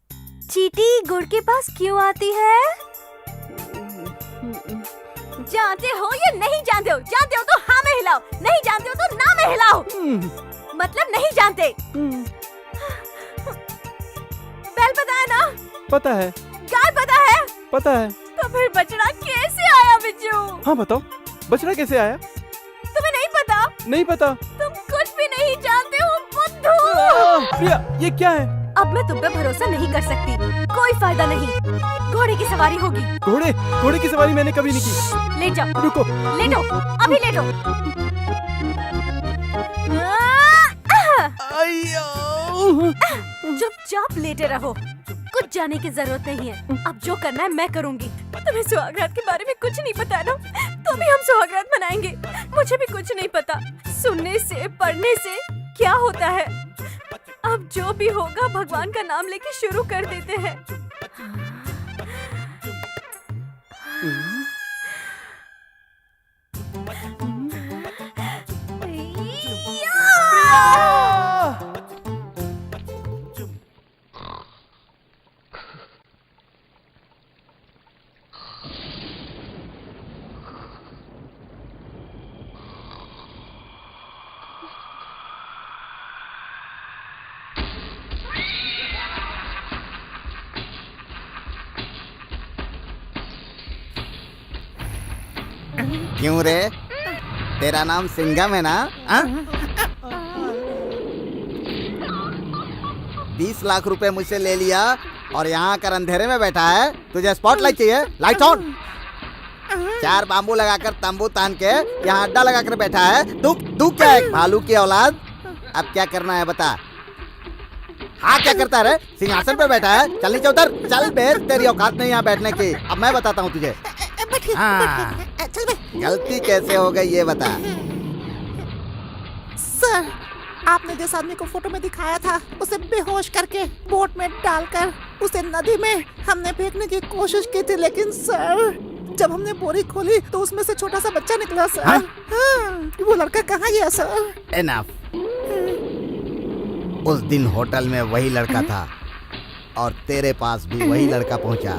चींटी गुड़ के पास क्यों आती है? जानते हो या नहीं जानते हो? जानते हो तो हाँ में हिलाओ, नहीं जानते हो तो ना में हिलाओ। मतलब नहीं जानते। बैल पता है ना? पता है। गाय पता है? पता है। तो फिर बछड़ा कैसे आया बिच्छू? हाँ बताओ, बछड़ा कैसे आया? तुम्हें नहीं पता? नहीं पता। तुम कुछ भी नहीं जानते हो बुद्धू। प्रिया, ये क्या है? अब मैं तुम पे भरोसा नहीं कर सकती, कोई फायदा नहीं। घोड़े की सवारी होगी। घोड़े की सवारी मैंने कभी नहीं की। ले जाओ। रुको। लेटो, अभी लेटो। चुपचाप लेटे रहो, कुछ जाने की जरूरत नहीं है। अब जो करना है मैं करूंगी। तुम्हें सुहागरात के बारे में कुछ नहीं पता ना, तो भी हम सुहागरात मनाएंगे। मुझे भी कुछ नहीं पता। सुनने से पढ़ने से क्या होता है? अब जो भी होगा भगवान का नाम लेके शुरू कर देते हैं। क्यों रे, तेरा नाम सिंघम है ना? 20 लाख रुपए मुझसे ले लिया और यहाँ कर अंधेरे में बैठा है। तुझे स्पॉटलाइट चाहिए? Light on. 4 बाम्बू लगाकर तंबू तान के यहाँ अड्डा लगाकर बैठा है। तू क्या है, भालू की औलाद? अब क्या करना है बता। हाँ क्या करता है? सिंहासन पे बैठा है। चल नीचे उतर, चल बे, तेरी औकात नहीं यहाँ बैठने की। अब मैं बताता हूँ तुझे। हाँ, गलती कैसे हो गई ये बता। सर, आपने जिस आदमी को फोटो में दिखाया था उसे बेहोश करके बोट में डालकर उसे नदी में हमने फेंकने की कोशिश की थी, लेकिन सर जब हमने बोरी खोली तो उसमें से छोटा सा बच्चा निकला सर। हाँ? वो लड़का कहाँ गया सर? एनफ। उस दिन होटल में वही लड़का था और तेरे पास भी वही लड़का पहुंचा।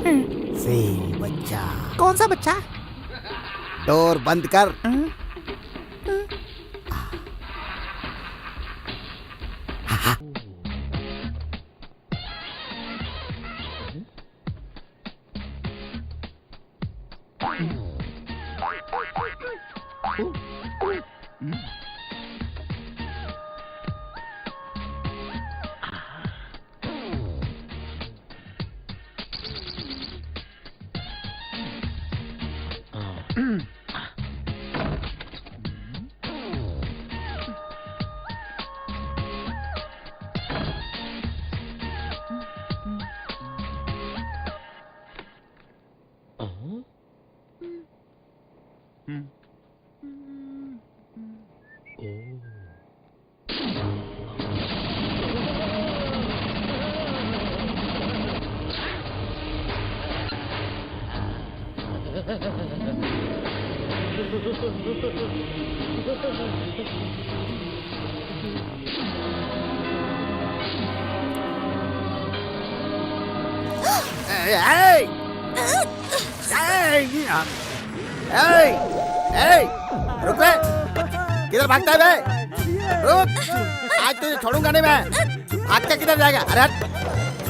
सेम बच्चा। कौन सा बच्चा? डोर बंद कर। रुक रे, किधर भागता है बे? रुक, आज तुझे छोड़ूंगा नहीं मैं। भाग के किधर जाएगा? अरे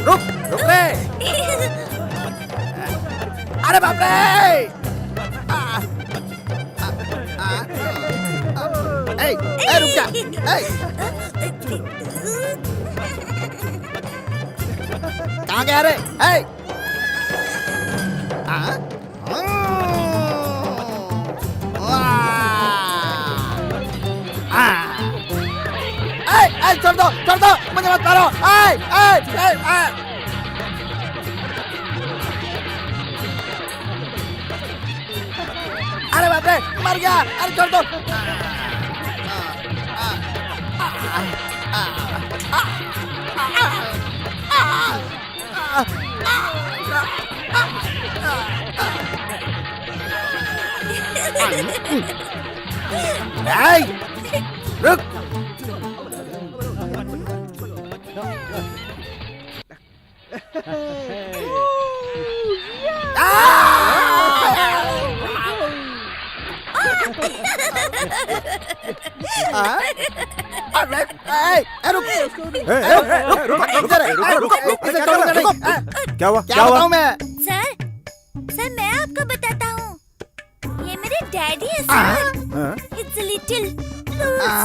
रुक, रुक रे। अरे बाप रे! रुक जा। कहाँ गया रे? छोड़ दो, मुझे मत मारो। अरे बाप रे, मर गया। अरे छोड़ दो। रुक। क्या हुआ? क्या बताऊं मैं? सर मैं आपको बताता हूँ। ये मेरे डैडी है sir. It's a little loose।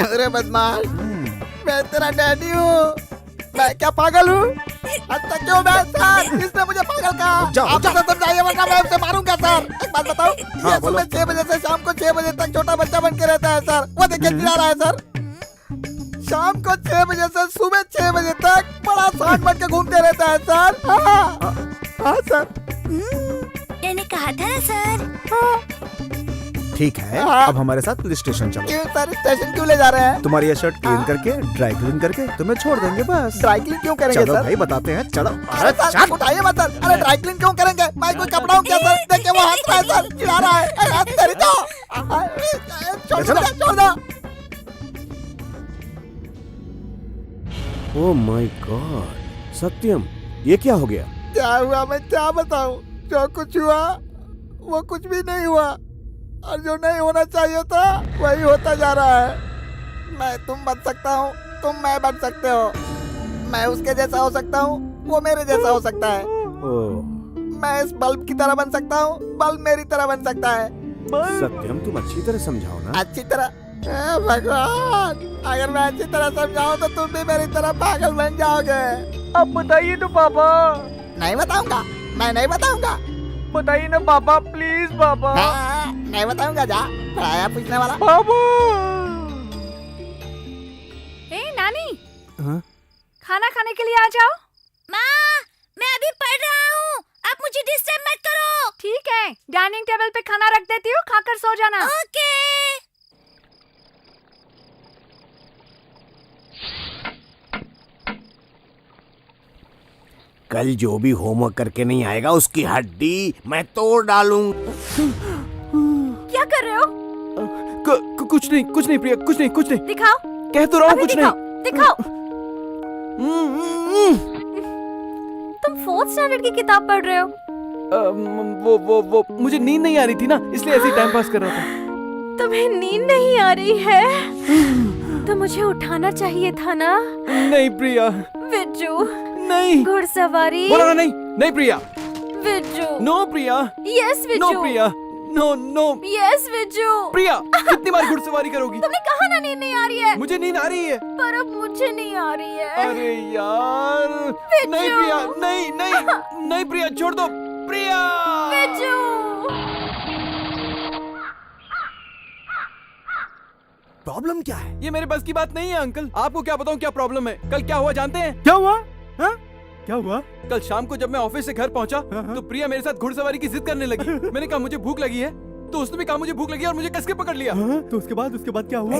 अरे बदमाश, मैं तेरा डैडी हूँ। मैं क्या पागल हूँ? अच्छा क्यों मैं सर? किसने मुझे पागल कहा? आप तो समझाइए वरना मैं उसे मारूंगा सर। एक बात बताओ, ये सुबह 6 बजे से शाम को 6 बजे तक छोटा बच्चा बन के रहता है सर। वो देखिए चिल्ला रहा है सर। शाम को 6 बजे से सुबह 6 बजे तक बड़ा सांड बन के घूमते रहता है सर। हाँ सर, मैंने कहा था ना सर। ठीक है, अब हमारे साथ पुलिस स्टेशन चलो। क्यों सर? स्टेशन क्यों ले जा रहे हैं? तुम्हारी ये शर्ट क्लीन करके, ड्राई क्लीन करके तुम्हें छोड़ देंगे बस। ड्राई क्लीन क्यों करेंगे चलो सर? भाई बताते हैं, चलो। अरे सर उठाइए मत सर। अरे ड्राई क्लीन क्यों करेंगे? मैं कोई कपड़ा हूँ क्या सर? देखिए वो हंस रहा है सर, चिल्ला रहा है। तेरी तो छोड़ दो। ओह माय गॉड, सत्यम, ये क्या हो गया? क्या हुआ मैं क्या बताऊं? जो कुछ हुआ वो कुछ भी नहीं हुआ, और जो नहीं होना चाहिए था वही होता जा रहा है। मैं तुम बन सकता हूँ, तुम मैं बन सकते हो। मैं उसके जैसा हो सकता हूँ, वो मेरे जैसा हो सकता है। मैं इस बल्ब की तरह बन सकता हूँ, बल्ब मेरी तरह बन सकता है। सत्यम, तुम अच्छी तरह समझाओ ना। अच्छी तरह? भगवान, अगर मैं अच्छी तरह समझाऊं तो तुम भी मेरी तरह पागल बन जाओगे। अब बताइए तो पापा। नहीं बताऊंगा, मैं नहीं बताऊंगा। बताइए ना पापा, प्लीज पापा। मैं बताऊंगा, जा पढ़ाया पूछने वाला। पापा। ए नानी, हाँ? खाना खाने के लिए आ जाओ। माँ, मैं अभी पढ़ रहा हूँ, आप मुझे डिस्टर्ब मत करो। ठीक है, डाइनिंग टेबल पे खाना रख देती हूँ, खाकर सो जाना। ओके। कल जो भी होमवर्क करके नहीं आएगा उसकी हड्डी मैं तोड़ डालूं। क्या कर रहे हो? कुछ नहीं प्रिया, कुछ नहीं। दिखाओ। कह तो रहा हूँ अभी कुछ दिखाओ, नहीं। दिखाओ। तुम 4th स्टैंडर्ड की किताब पढ़ रहे हो? वो मुझे नींद नहीं आ रही थी ना, इसलिए ऐसे ही टाइम पास कर रहा था। तुम्हें नींद नहीं आ रही है तो मुझे उठाना चाहिए था ना। नहीं प्रिया, विज्जू, नहीं। घुड़सवारी। बोला ना, नहीं प्रिया। विज्जू। नो प्रिया। Yes Vijju. No Priya. No. Yes Vijju. प्रिया, कितनी बार घुड़सवारी करोगी? तुमने कहा ना नींद नहीं आ रही है। मुझे नींद आ रही है। पर अब मुझे नहीं आ रही है। अरे यार, नहीं प्रिया, नहीं प्रिया, छोड़ दो प्रिया। विज्जू। प्रॉब्लम क्या है? ये मेरे बस की बात नहीं है अंकल। आपको क्या बताऊं क्या प्रॉब्लम है? कल क्या हुआ जानते हैं? क्या हुआ? हाँ? क्या हुआ? कल शाम को जब मैं ऑफिस से घर पहुंचा तो प्रिया मेरे साथ घुड़सवारी की जिद करने लगी। मैंने कहा मुझे भूख लगी है, तो उसने भी कहा मुझे भूख लगी और मुझे कस के पकड़ लिया। तो उसके बाद क्या हुआ?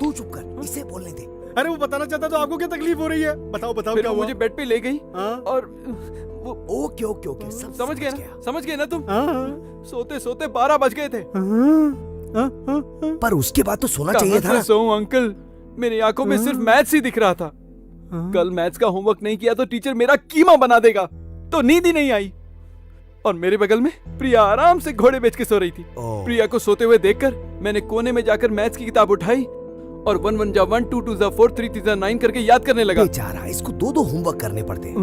तू चुप कर, इसे बोलने दे। अरे वो बताना चाहता तो आपको क्या तकलीफ हो रही है? बताओ फिर क्या वो हुआ? मुझे बेड पे ले गई और वो ओके सब समझ गए ना तुम? सोते सोते 12 बज गए थे। पर उसके बाद तो सोना चाहिए था ना। सोऊं अंकल, मेरी आंखों में सिर्फ मैथ्स ही दिख रहा था। कल मैथ्स का होमवर्क नहीं किया तो टीचर मेरा कीमा बना देगा, तो नींद ही नहीं आई। और मेरे बगल में प्रिया आराम से घोड़े बेच के सो रही थी। प्रिया को सोते हुए देखकर मैंने कोने में जाकर मैथ्स की किताब उठाई और 1 1 जा 1 2 2 जा 4 3 3 जा 9 करके याद करने लगा। बेचारा, इसको 2 होमवर्क करने पड़ते हैं।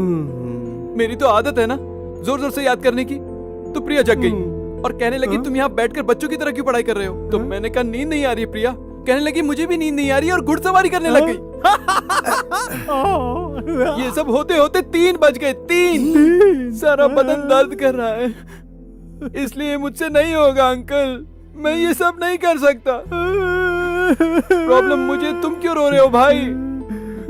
मेरी तो आदत है ना जोर जोर से याद करने की। तो प्रिया जग गई और कहने लगी तुम यहाँ बैठकर बच्चों की तरह क्यों पढ़ाई कर रहे हो? तो मैंने कहा नींद नहीं आ रही है प्रिया। कहने लगी मुझे भी नींद नहीं आ रही है और घुड़सवारी करने लग गई। ये सब होते होते 3 बज गए। 3 सारा बदन दर्द कर रहा है, इसलिए मुझसे नहीं होगा अंकल। मैं ये सब नहीं कर सकता। प्रॉब्लम मुझे, तुम क्यों रो रहे हो भाई?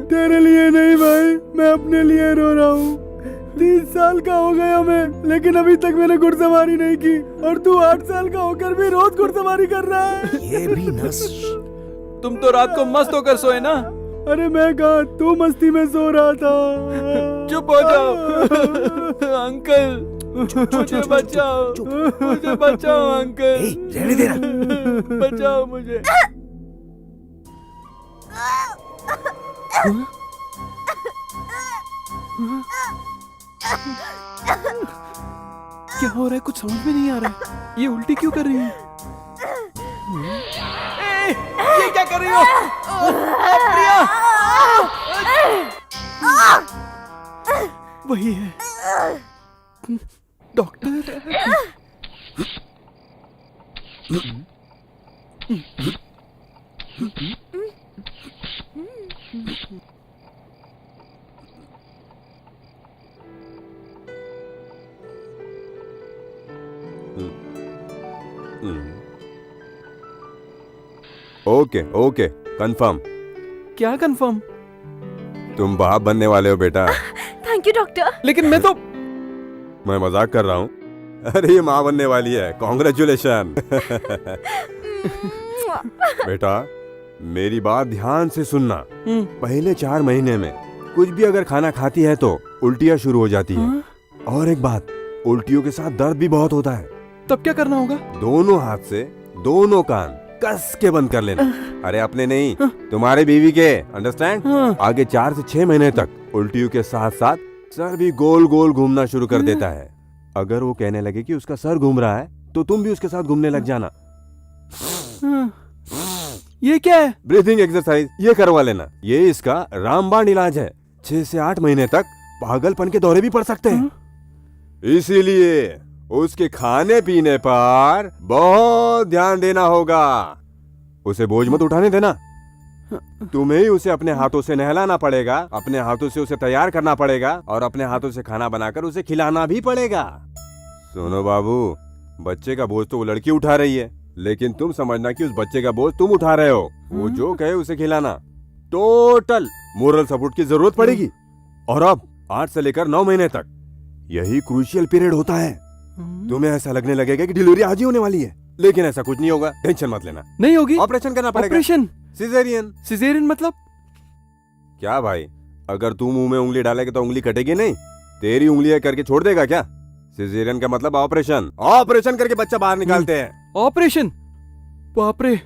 तेरे लिए नहीं भाई, मैं अपने लिए रो रहा हूँ। 30 साल का हो गया मैं, लेकिन अभी तक मैंने घुड़सवारी नहीं की, और तू 8 साल का होकर भी रोज घुड़सवारी कर रहा है। ये भी नस। तुम तो रात को मस्त होकर सोए ना। अरे मैं कहा, तू मस्ती में सो रहा था। चुप हो जाओ अंकल, मुझे बचाओ, मुझे बचाओ अंकल, रहने देना। बचाओ मुझे। क्या हो रहा है? कुछ समझ में नहीं आ रहा। ये उल्टी क्यों कर रही है? ये क्या कर रही हो? प्रिया! वही है डॉक्टर। Okay confirm. क्या कंफर्म? तुम बाप बनने वाले हो बेटा। Thank you doctor. लेकिन मैं मजाक कर रहा हूँ। अरे ये माँ बनने वाली है, कॉन्ग्रेचुलेशन। बेटा मेरी बात ध्यान से सुनना। पहले 4 महीने में कुछ भी अगर खाना खाती है तो उल्टियाँ शुरू हो जाती है। और एक बात, उल्टियों के साथ दर्द भी बहुत होता है। तब क्या करना होगा? दोनों हाथ से दोनों कान कस के बंद कर लेना। अरे अपने नहीं, तुम्हारे बीवी के। अंडरस्टैंड? आगे 4 से 6 महीने तक उल्टियों के साथ साथ सर भी गोल गोल घूमना शुरू कर देता है। अगर वो कहने लगे कि उसका सर घूम रहा है तो तुम भी उसके साथ घूमने लग जाना। ये क्या है? ब्रीथिंग एक्सरसाइज, ये करवा लेना। ये इसका रामबाण इलाज है। 6 से 8 महीने तक पागलपन के दौरे भी पड़ सकते हैं। इसीलिए उसके खाने पीने पर बहुत ध्यान देना होगा। उसे बोझ मत उठाने देना। तुम्हें ही उसे अपने हाथों से नहलाना पड़ेगा, अपने हाथों से उसे तैयार करना पड़ेगा और अपने हाथों से खाना बनाकर उसे खिलाना भी पड़ेगा। सुनो बाबू, बच्चे का बोझ तो वो लड़की उठा रही है, लेकिन तुम समझना कि उस बच्चे का बोझ तुम उठा रहे हो। वो जो कहे उसे खिलाना। टोटल मोरल सपोर्ट की जरूरत पड़ेगी। और अब 8 से लेकर 9 महीने तक यही क्रूशियल पीरियड होता है। तुम्हें ऐसा लगने लगेगा कि डिलीवरी आज ही होने वाली है, लेकिन ऐसा कुछ नहीं होगा। टेंशन मत लेना। नहीं होगी? ऑपरेशन करना पड़ेगा। ऑपरेशन? सिजेरियन। सिजेरियन मतलब? क्या भाई, अगर तू मुंह में उंगली डालेगा तो उंगली कटेगी नहीं? तेरी उंगलियां करके छोड़ देगा क्या? सिजेरियन का मतलब ऑपरेशन। ऑपरेशन करके बच्चा बाहर निकालते हैं। ऑपरेशन? बाप रे,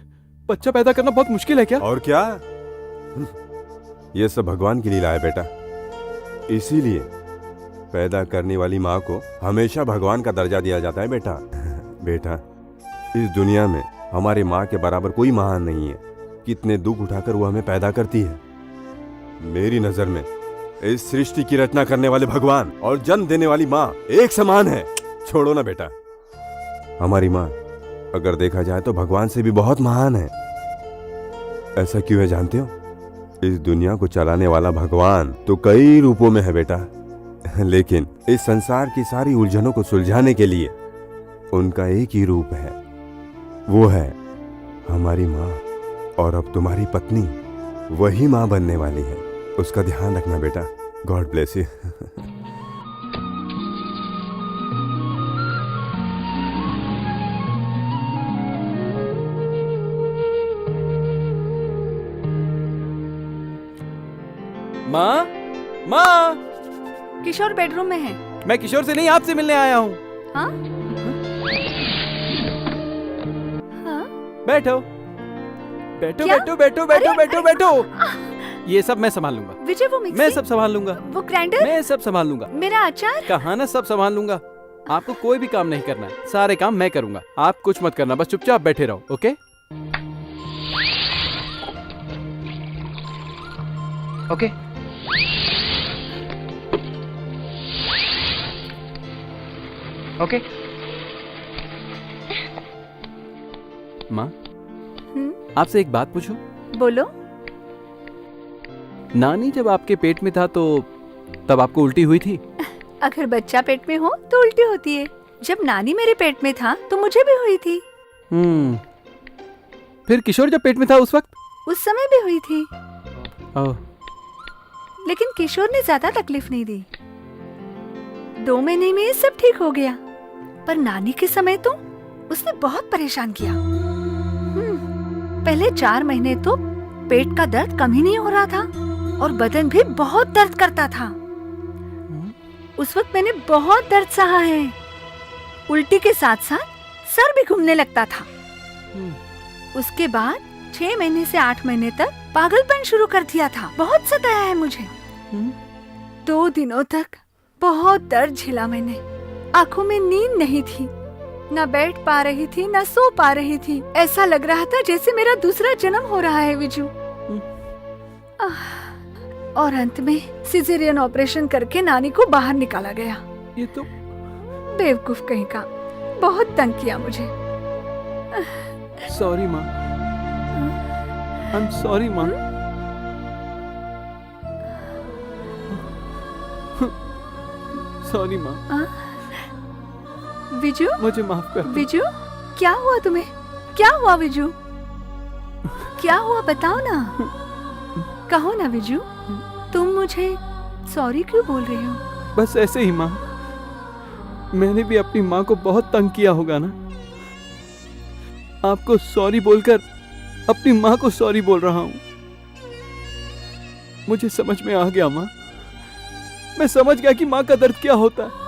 बच्चा पैदा करना बहुत मुश्किल है क्या? और क्या, ये सब भगवान की लीला है बेटा। इसीलिए पैदा करने वाली माँ को हमेशा भगवान का दर्जा दिया जाता है बेटा। बेटा, इस दुनिया में हमारी माँ के बराबर कोई महान नहीं है। कितने दुख उठाकर वो हमें पैदा करती है। मेरी नजर में इस सृष्टि की रचना करने वाले भगवान और जन्म देने वाली माँ एक समान है। छोड़ो ना बेटा, हमारी माँ अगर देखा जाए तो भगवान से भी बहुत महान है। ऐसा क्यों है जानते हो? इस दुनिया को चलाने वाला भगवान तो कई रूपों में है बेटा, लेकिन इस संसार की सारी उलझनों को सुलझाने के लिए उनका एक ही रूप है, वो है हमारी माँ। और अब तुम्हारी पत्नी वही माँ बनने वाली है। उसका ध्यान रखना बेटा। God bless you. माँ, माँ। किशोर बेडरूम में है। मैं किशोर से नहीं, आपसे मिलने आया हूँ। हाँ? हाँ? बैठो बैठो क्या? बैठो बैठो बैठो अरे, बैठो बैठो। ये सब मैं संभाल लूंगा। विजय, वो मिक्सी? मैं सब संभाल लूंगा। वो ग्राइंडर? मैं सब संभाल लूंगा। मेरा अचार? कहा ना सब संभाल लूंगा। आपको कोई भी काम नहीं करना है, सारे काम मैं करूंगा। आप कुछ मत करना, बस चुपचाप बैठे रहो। Okay okay. ओके माँ, आपसे एक बात पूछूं? बोलो। नानी जब आपके पेट में था तो तब आपको उल्टी हुई थी? अगर बच्चा पेट में हो तो उल्टी होती है। जब नानी मेरे पेट में था तो मुझे भी हुई थी। फिर किशोर जब पेट में था उस वक्त? उस समय भी हुई थी। ओह। लेकिन किशोर ने ज्यादा तकलीफ नहीं दी। 2 महीने में सब ठीक हो गया। पर नानी के समय तो उसने बहुत परेशान किया। पहले 4 महीने तो पेट का दर्द कम ही नहीं हो रहा था और बदन भी बहुत दर्द करता था। उस वक्त मैंने बहुत दर्द सहा है। उल्टी के साथ साथ सर भी घूमने लगता था। उसके बाद 6 महीने से 8 महीने तक पागलपन शुरू कर दिया था। बहुत सताया है मुझे। 2 दिनों तक बहुत दर्द झेला मैंने। आंखों में नींद नहीं थी, न बैठ पा रही थी न सो पा रही थी। ऐसा लग रहा था जैसे मेरा दूसरा जन्म हो रहा है विजू। और अंत में सिजेरियन ऑपरेशन करके नानी को बाहर निकाला गया। ये तो बेवकूफ कहीं का, बहुत तंग किया मुझे। सॉरी माँ, आई एम सॉरी माँ। सॉरी माँ। विजू, मुझे माफ कर। विजू, क्या हुआ तुम्हें? क्या हुआ विजू? क्या हुआ बताओ ना। कहो ना विजू, तुम मुझे सॉरी क्यों बोल रहे हो? बस ऐसे ही माँ, मैंने भी अपनी माँ को बहुत तंग किया होगा ना। आपको सॉरी बोलकर अपनी माँ को सॉरी बोल रहा हूँ। मुझे समझ में आ गया माँ, मैं समझ गया कि माँ का दर्द क्या होता है।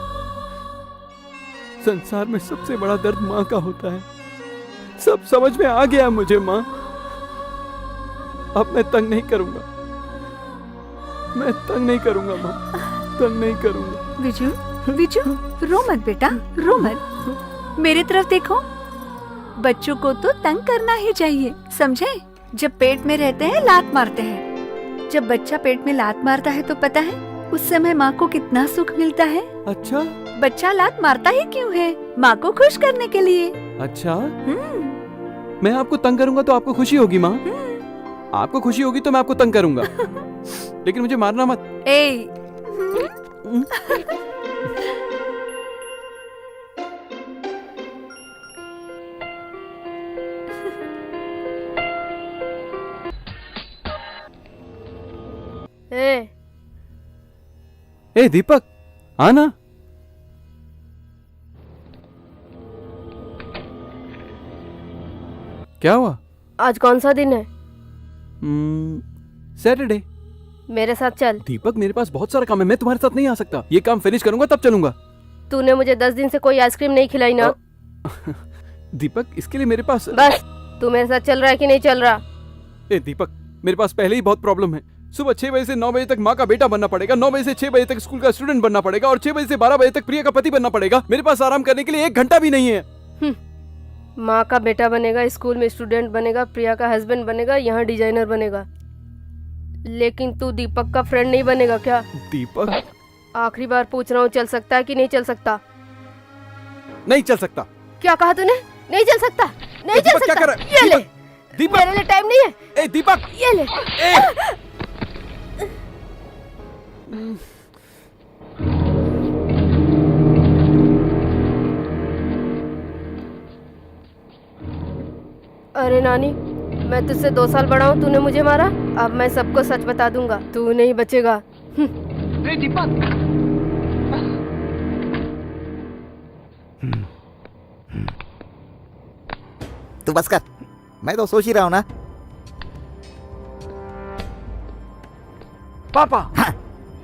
संसार में सबसे बड़ा दर्द माँ का होता है। सब समझ में आ गया मुझे माँ। अब मैं तंग नहीं करूंगा, मैं तंग नहीं करूंगा माँ, तंग नहीं करूंगा। विजू, विजू, रो मत बेटा, रो मत। मेरी तरफ देखो। बच्चों को तो तंग करना ही चाहिए, समझे? जब पेट में रहते हैं लात मारते हैं। जब बच्चा पेट में लात मारता है तो पता है उस समय माँ को कितना सुख मिलता है। अच्छा, बच्चा लात मारता ही क्यों है? माँ को खुश करने के लिए। अच्छा, मैं आपको तंग करूंगा तो आपको खुशी होगी माँ? आपको खुशी होगी तो मैं आपको तंग करूंगा, लेकिन मुझे मारना मत। ए दीपक, आना। क्या हुआ? आज कौन सा दिन है? सैटरडे। मेरे साथ चल। दीपक, मेरे पास बहुत सारा काम है, मैं तुम्हारे साथ नहीं आ सकता। ये काम फिनिश करूंगा तब चलूंगा। तूने मुझे 10 दिन से कोई आइसक्रीम नहीं खिलाई ना। दीपक, इसके लिए मेरे पास बस, तू मेरे साथ चल रहा है कि नहीं चल रहा? ए दीपक, मेरे पास पहले ही बहुत प्रॉब्लम है। सुबह 6 बजे से 9 बजे तक माँ का बेटा बनना पड़ेगा, 9 बजे से 6 बजे तक स्कूल का स्टूडेंट बनना पड़ेगा, और 6 बजे से 12 बजे तक प्रिया का पति बनना पड़ेगा। मेरे पास आराम करने के लिए 1 घंटा भी नहीं है। माँ का बेटा बनेगा, स्कूल में स्टूडेंट बनेगा, प्रिया का हस्बैंड बनेगा, यहाँ डिजाइनर बनेगा, लेकिन तू दीपक का फ्रेंड नहीं बनेगा क्या? दीपक, आखिरी बार पूछ रहा हूँ, चल सकता है कि नहीं चल सकता? नहीं चल सकता। क्या कहा तूने? नहीं चल सकता? नहीं चल सकता? क्या कर रहा है? ये ले। दीपक, मेरे लिए टाइम नहीं है। ए दीपक, ये ले। अरे नानी, मैं तुझसे 2 साल बड़ा हूँ, तूने मुझे मारा। अब मैं सबको सच बता दूंगा, तू नहीं बचेगा। दीपक, तू बस कर, मैं तो सोच ही रहा हूँ ना। पापा, हाँ?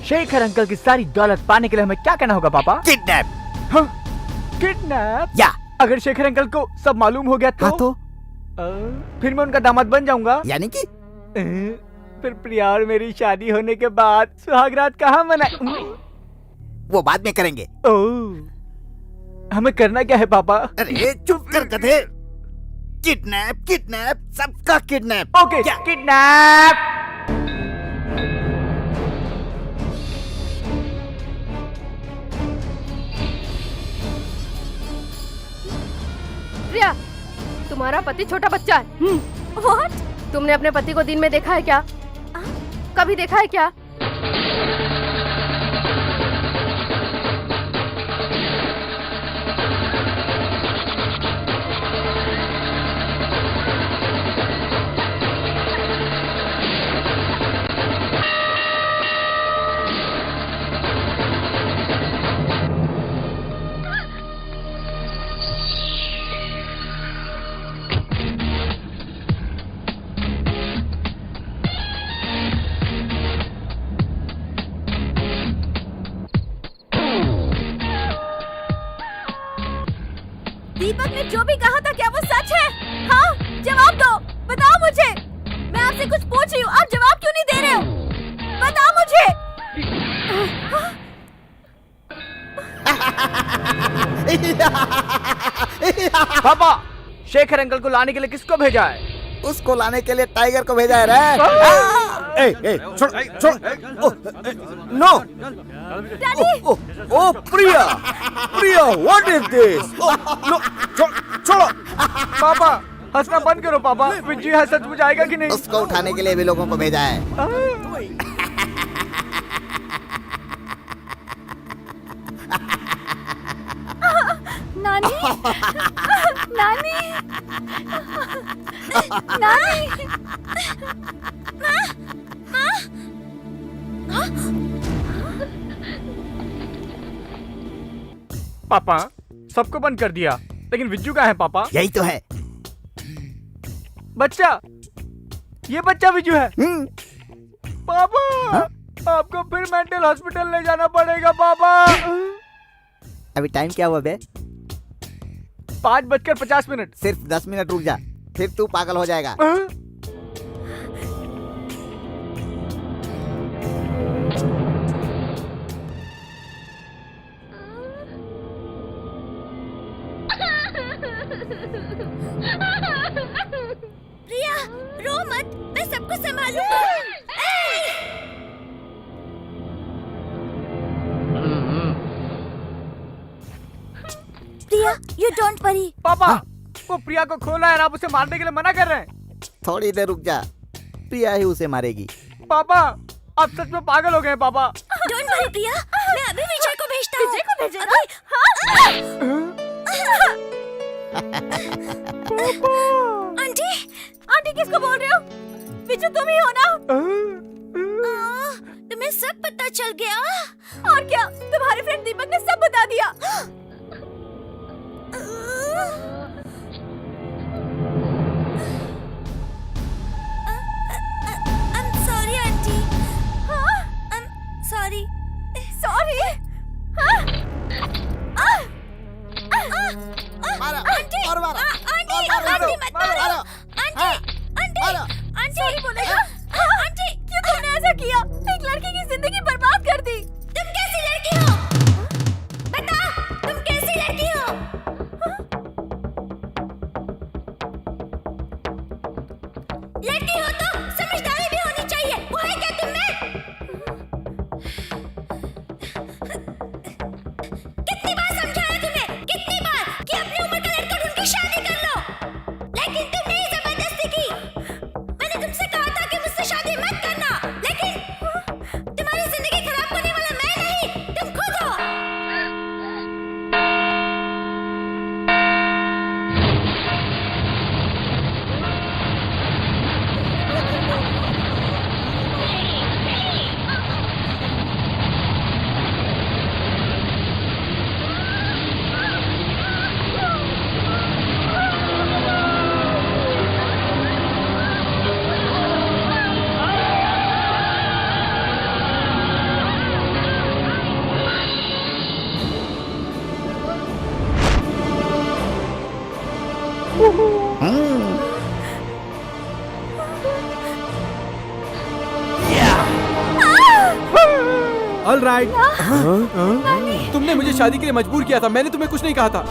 शेखर अंकल की सारी दौलत पाने के लिए हमें क्या करना होगा पापा? किडनैप। हाँ? किडनैप? या अगर शेखर अंकल को सब मालूम हो गया तो? हाँ तो? फिर मैं उनका दामाद बन जाऊंगा। यानी कि? फिर प्रिया और मेरी शादी होने के बाद सुहागरात कहाँ मनाए? वो बाद में करेंगे। हमें करना क्या है पापा? अरे चुप कर गधे। किडनैप, किडनैप, सबका किडनैप। Okay, kidnap. प्रिया, तुम्हारा पति छोटा बच्चा है। What? तुमने अपने पति को दिन में देखा है क्या? कभी देखा है क्या? दीपक ने जो भी कहा था, क्या वो सच है? हाँ, जवाब दो, बताओ मुझे। मैं आपसे कुछ पूछ रही हूँ, आप जवाब क्यों नहीं दे रहे हो? बताओ मुझे। पापा, शेखर अंकल को लाने के लिए किसको भेजा है? उसको लाने के लिए टाइगर को भेजा है रे। छोड़, छोड़, नो, ओ Priya, Priya, what is this? No, छोड़ो। पापा, हंसना बंद करो पापा। विजय है, सचमुच आएगा कि नहीं? उसको उठाने के लिए भी लोगों को भेजा है। नानी, नानी, नानी, पापा, सबको बंद कर दिया, लेकिन विज्जू कहाँ है पापा? यही तो है। बच्चा, ये बच्चा विज्जू है। पापा, आपको फिर मेंटल हॉस्पिटल ले जाना पड़ेगा पापा। अभी टाइम क्या हुआ बे? 5:50। सिर्फ 10 मिनट रुक जा, फिर तू पागल हो जाएगा। प्रिया, रो मत, मैं सबको संभालूंगा। प्रिया, you don't worry। पापा, वो प्रिया को खोला है, आप उसे मारने के लिए मना कर रहे हैं। थोड़ी देर रुक जा, प्रिया ही उसे मारेगी। पापा, आप सच में पागल हो गए हैं पापा। Don't worry प्रिया, मैं अभी विजय को भेजता हूँ। विजय को भेजेगा? आंटी, आंटी किसको बोल रहे हो? विजय तुम ही हो ना? में सब पता चल गया। और क्या, तुम्हारे फ्रेंड दीपक ने सब बता दिया। I'm sorry, aunty. हाँ? I'm sorry। Sorry. Aunty, aunty मत मारो। आंटी सॉरी बोलेगा। आंटी क्यों तुमने ऐसा किया? एक लड़की की जिंदगी बर्बाद कर दी। तुम कैसी लड़की हो? बताओ, तुम कैसी लड़की हो? लड़की हो तो समझदारी भी होनी चाहिए। वो है क्या तुम में? कितनी बार समझाया तुम्हें? कितनी बार कि अपनी उम्र का लड़का ढूंढ के शादी कर लो, लेकिन तुमने ही जबरदस्ती की। मैंने तुमसे कहा था कि मुझसे शादी मत करना, लेकिन तुम्हारी जिंदगी खराब करने वाला मैं नहीं, तुम खुद हो। All right. तुमने मुझे शादी के लिए मजबूर किया था, मैंने तुम्हें कुछ नहीं कहा था।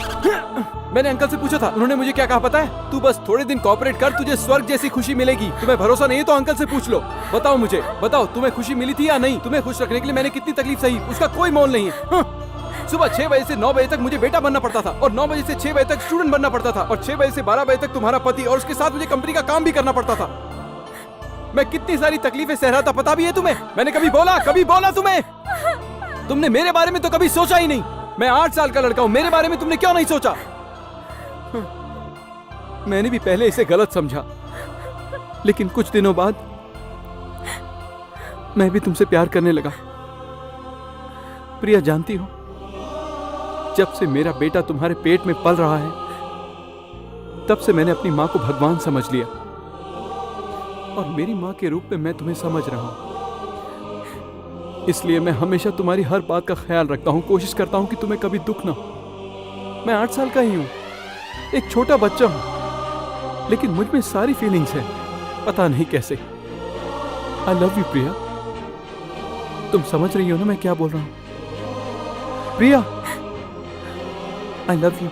मैंने अंकल से पूछा था, उन्होंने मुझे क्या कहा पता है? तू बस थोड़े दिन कोऑपरेट कर, तुझे स्वर्ग जैसी खुशी मिलेगी। तुम्हें भरोसा नहीं है तो अंकल से पूछ लो। बताओ मुझे, बताओ तुम्हें खुशी मिली थी या नहीं? तुम्हें खुश रखने के लिए मैंने कितनी तकलीफ सही, उसका कोई मोल नहीं है। सुबह 6 बजे से 9 बजे तक मुझे बेटा बनना पड़ता था, और 9 बजे से 6 बजे तक स्टूडेंट बनना पड़ता था, और 6 बजे से 12 बजे तक तुम्हारा पति, और उसके साथ मुझे कंपनी का काम भी करना पड़ता था। मैं कितनी सारी तकलीफें सह रहा था, पता भी है तुम्हें? मैंने कभी बोला तुम्हें? तुमने मेरे बारे में तो कभी सोचा ही नहीं। मैं 8 साल का लड़का हूं, मेरे बारे में तुमने क्यों नहीं सोचा? मैंने भी पहले इसे गलत समझा, लेकिन कुछ दिनों बाद मैं भी तुमसे प्यार करने लगा। प्रिया, जानती हो, जब से मेरा बेटा तुम्हारे पेट में पल रहा है, तब से मैंने अपनी मां को भगवान समझ लिया, और मेरी मां के रूप में मैं तुम्हें समझ रहा हूं। इसलिए मैं हमेशा तुम्हारी हर बात का ख्याल रखता हूं, कोशिश करता हूं कि तुम्हें कभी दुख ना हो। मैं 8 साल का ही हूं, एक छोटा बच्चा हूं, लेकिन मुझ में सारी फीलिंग्स हैं, पता नहीं कैसे। आई लव यू प्रिया। तुम समझ रही हो ना मैं क्या बोल रहा हूं? Priya, I love you.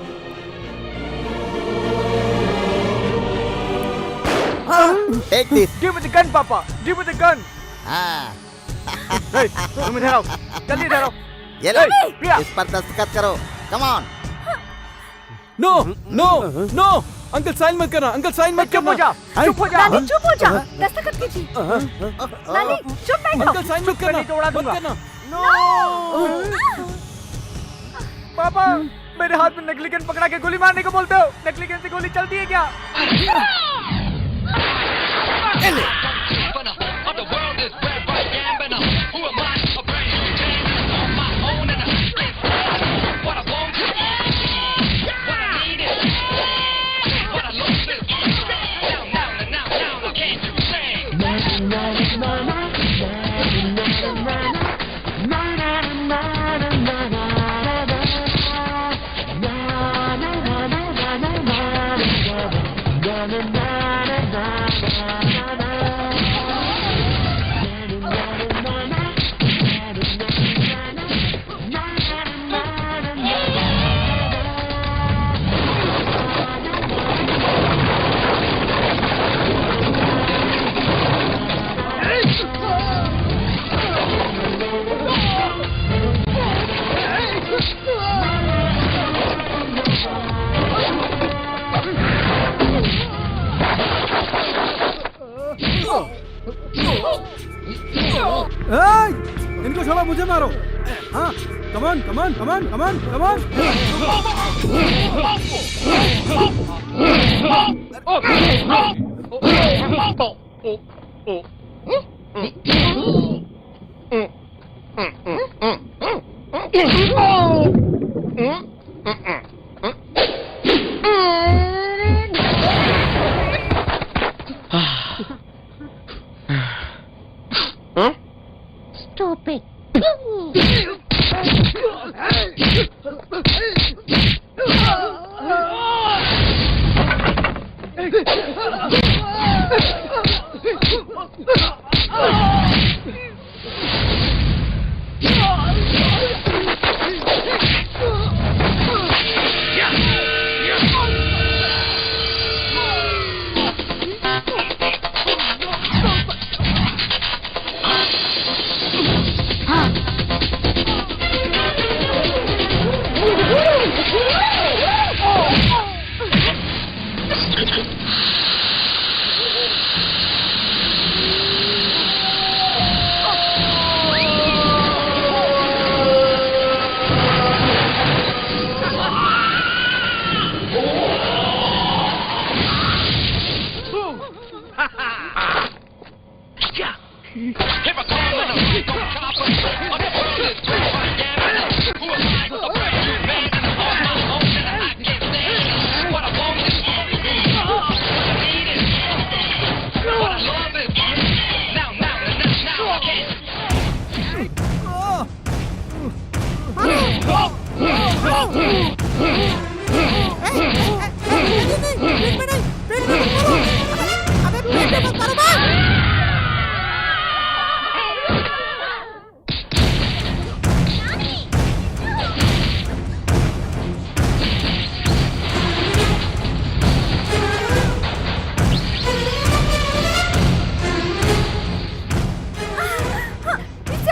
Take this. Give me the gun, Papa. Give me the gun. Hey, तुम इधर आओ, जल्दी इधर आओ। ये लो, प्रिया। इस पर दस्तखत करो। Come on. No no no, uncle sign मत करना, अंकल साइन मत करना। चुप हो जा। नानी चुप हो जा, दस्तखत कीजिए। नानी चुप बैठो। अंकल साइन मत करना, मत करना। पापा, मेरे हाथ में नकली गन पकड़ा के गोली मारने को बोलते हो? नकली गन से गोली चलती है क्या? इनको छोड़ो, मुझे मारो। हाँ, कमान कमान कमान कमान कमान। इसे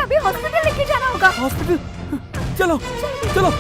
अभी हॉस्पिटल लेके जाना होगा। हॉस्पिटल? चलो चलो।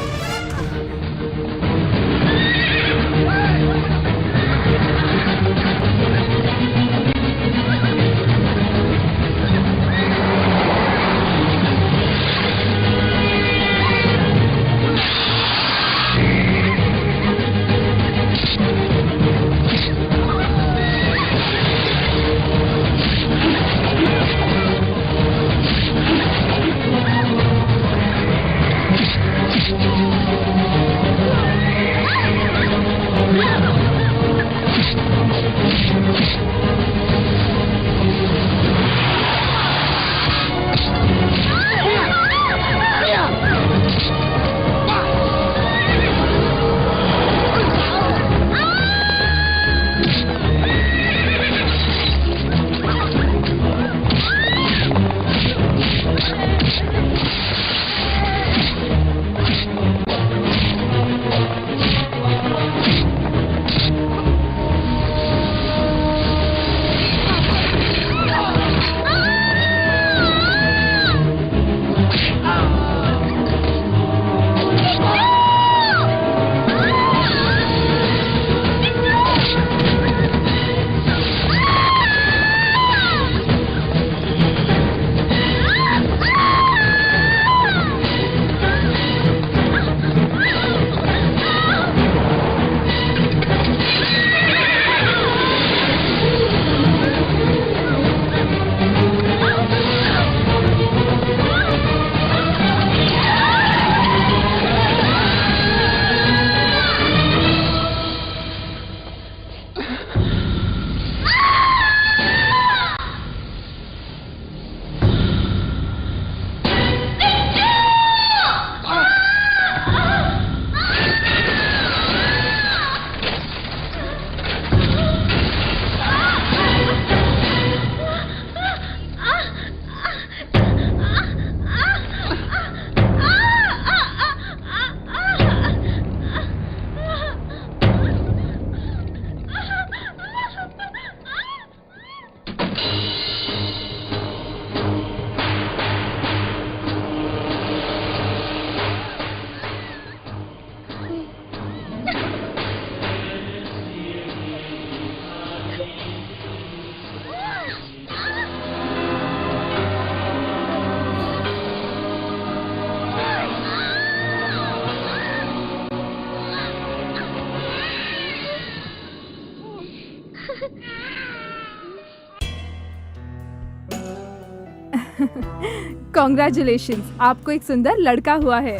कॉन्ग्रेचुलेशंस, आपको एक सुंदर लड़का हुआ है।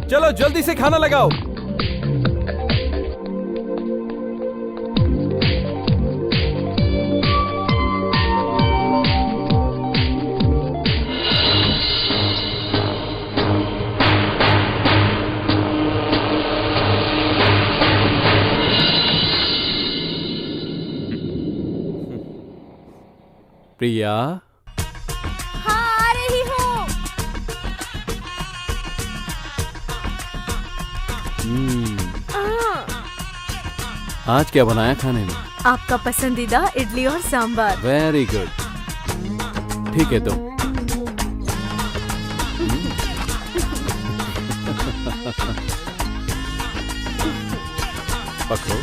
चलो जल्दी से खाना लगाओ। प्रिया, हाँ आ रही हूँ। आज क्या बनाया खाने में? आपका पसंदीदा इडली और सांभर। Very good. ठीक है तो पकड़ो।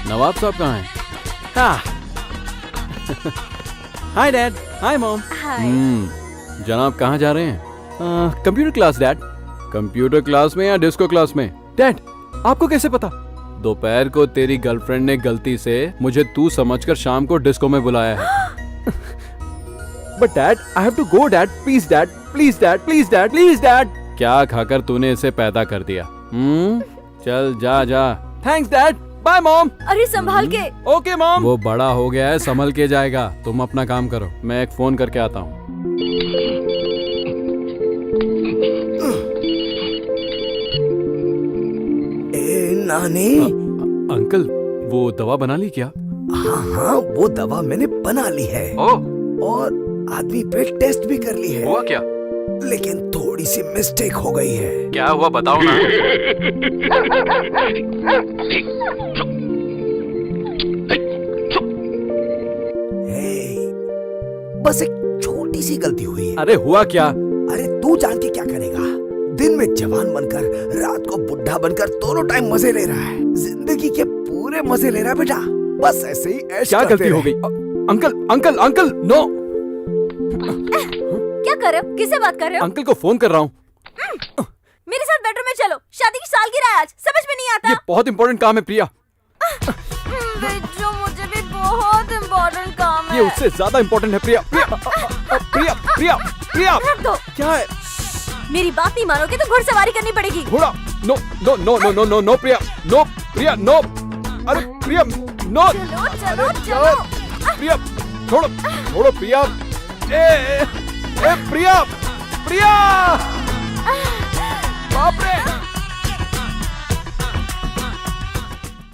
नवाब साहब कहाँ हैं? Hi dad, hi mom. जनाब कहाँ जा रहे हैं? Computer class dad. Computer class में या डिस्को क्लास में? डैड, आपको कैसे पता? दोपहर को तेरी गर्लफ्रेंड ने गलती से मुझे तू समझकर शाम को डिस्को में बुलाया है। But dad, I have to go dad, please dad, please dad, please dad, please dad. क्या खाकर तूने इसे पैदा कर दिया? चल जा जा। Thanks dad, bye mom. अरे संभाल के। Okay mom. वो बड़ा हो गया है, संभल के जाएगा। तुम अपना काम करो, मैं एक फोन करके आता हूँ। नानी। अंकल, वो दवा बना ली क्या? हाँ, वो दवा मैंने बना ली है। और आदमी पे टेस्ट भी कर ली है। हुआ क्या? लेकिन थोड़ी सी मिस्टेक हो गई है। क्या हुआ बताओ ना। बस एक छोटी सी गलती हुई है। अरे हुआ क्या? अरे तू जान के क्या करेगा? दिन में जवान बनकर रात को बुढ़ा बनकर दोनों टाइम मजे ले रहा है। जिंदगी के पूरे मजे ले रहा है बेटा। बस ऐसे ही ऐश क्या करते गलती हो रहे। गई? Uncle uncle uncle, no. क्या कर रहे हो? किससे बात कर रहे हो? अंकल को फोन कर रहा हूँ। मेरे साथ बेडरूम में चलो, शादी की सालगिरह है आज। समझ में नहीं आता? ये बहुत इंपॉर्टेंट काम है प्रिया। बेटो, मुझे भी बहुत इंपॉर्टेंट काम है। ये उससे ज्यादा इंपॉर्टेंट है प्रिया। प्रिया प्रिया प्रिया प्रिया। रख दो। क्या है? मेरी बात नहीं मानोगे तो घुड़सवारी करनी पड़ेगी। घोड़ा? No no no no no no no Priya, no Priya, no. अरे प्रिया, नो। चलो चलो चलो। प्रिया छोड़ो, छोड़ो प्रिया। ए प्रिया, प्रिया। बाप रे।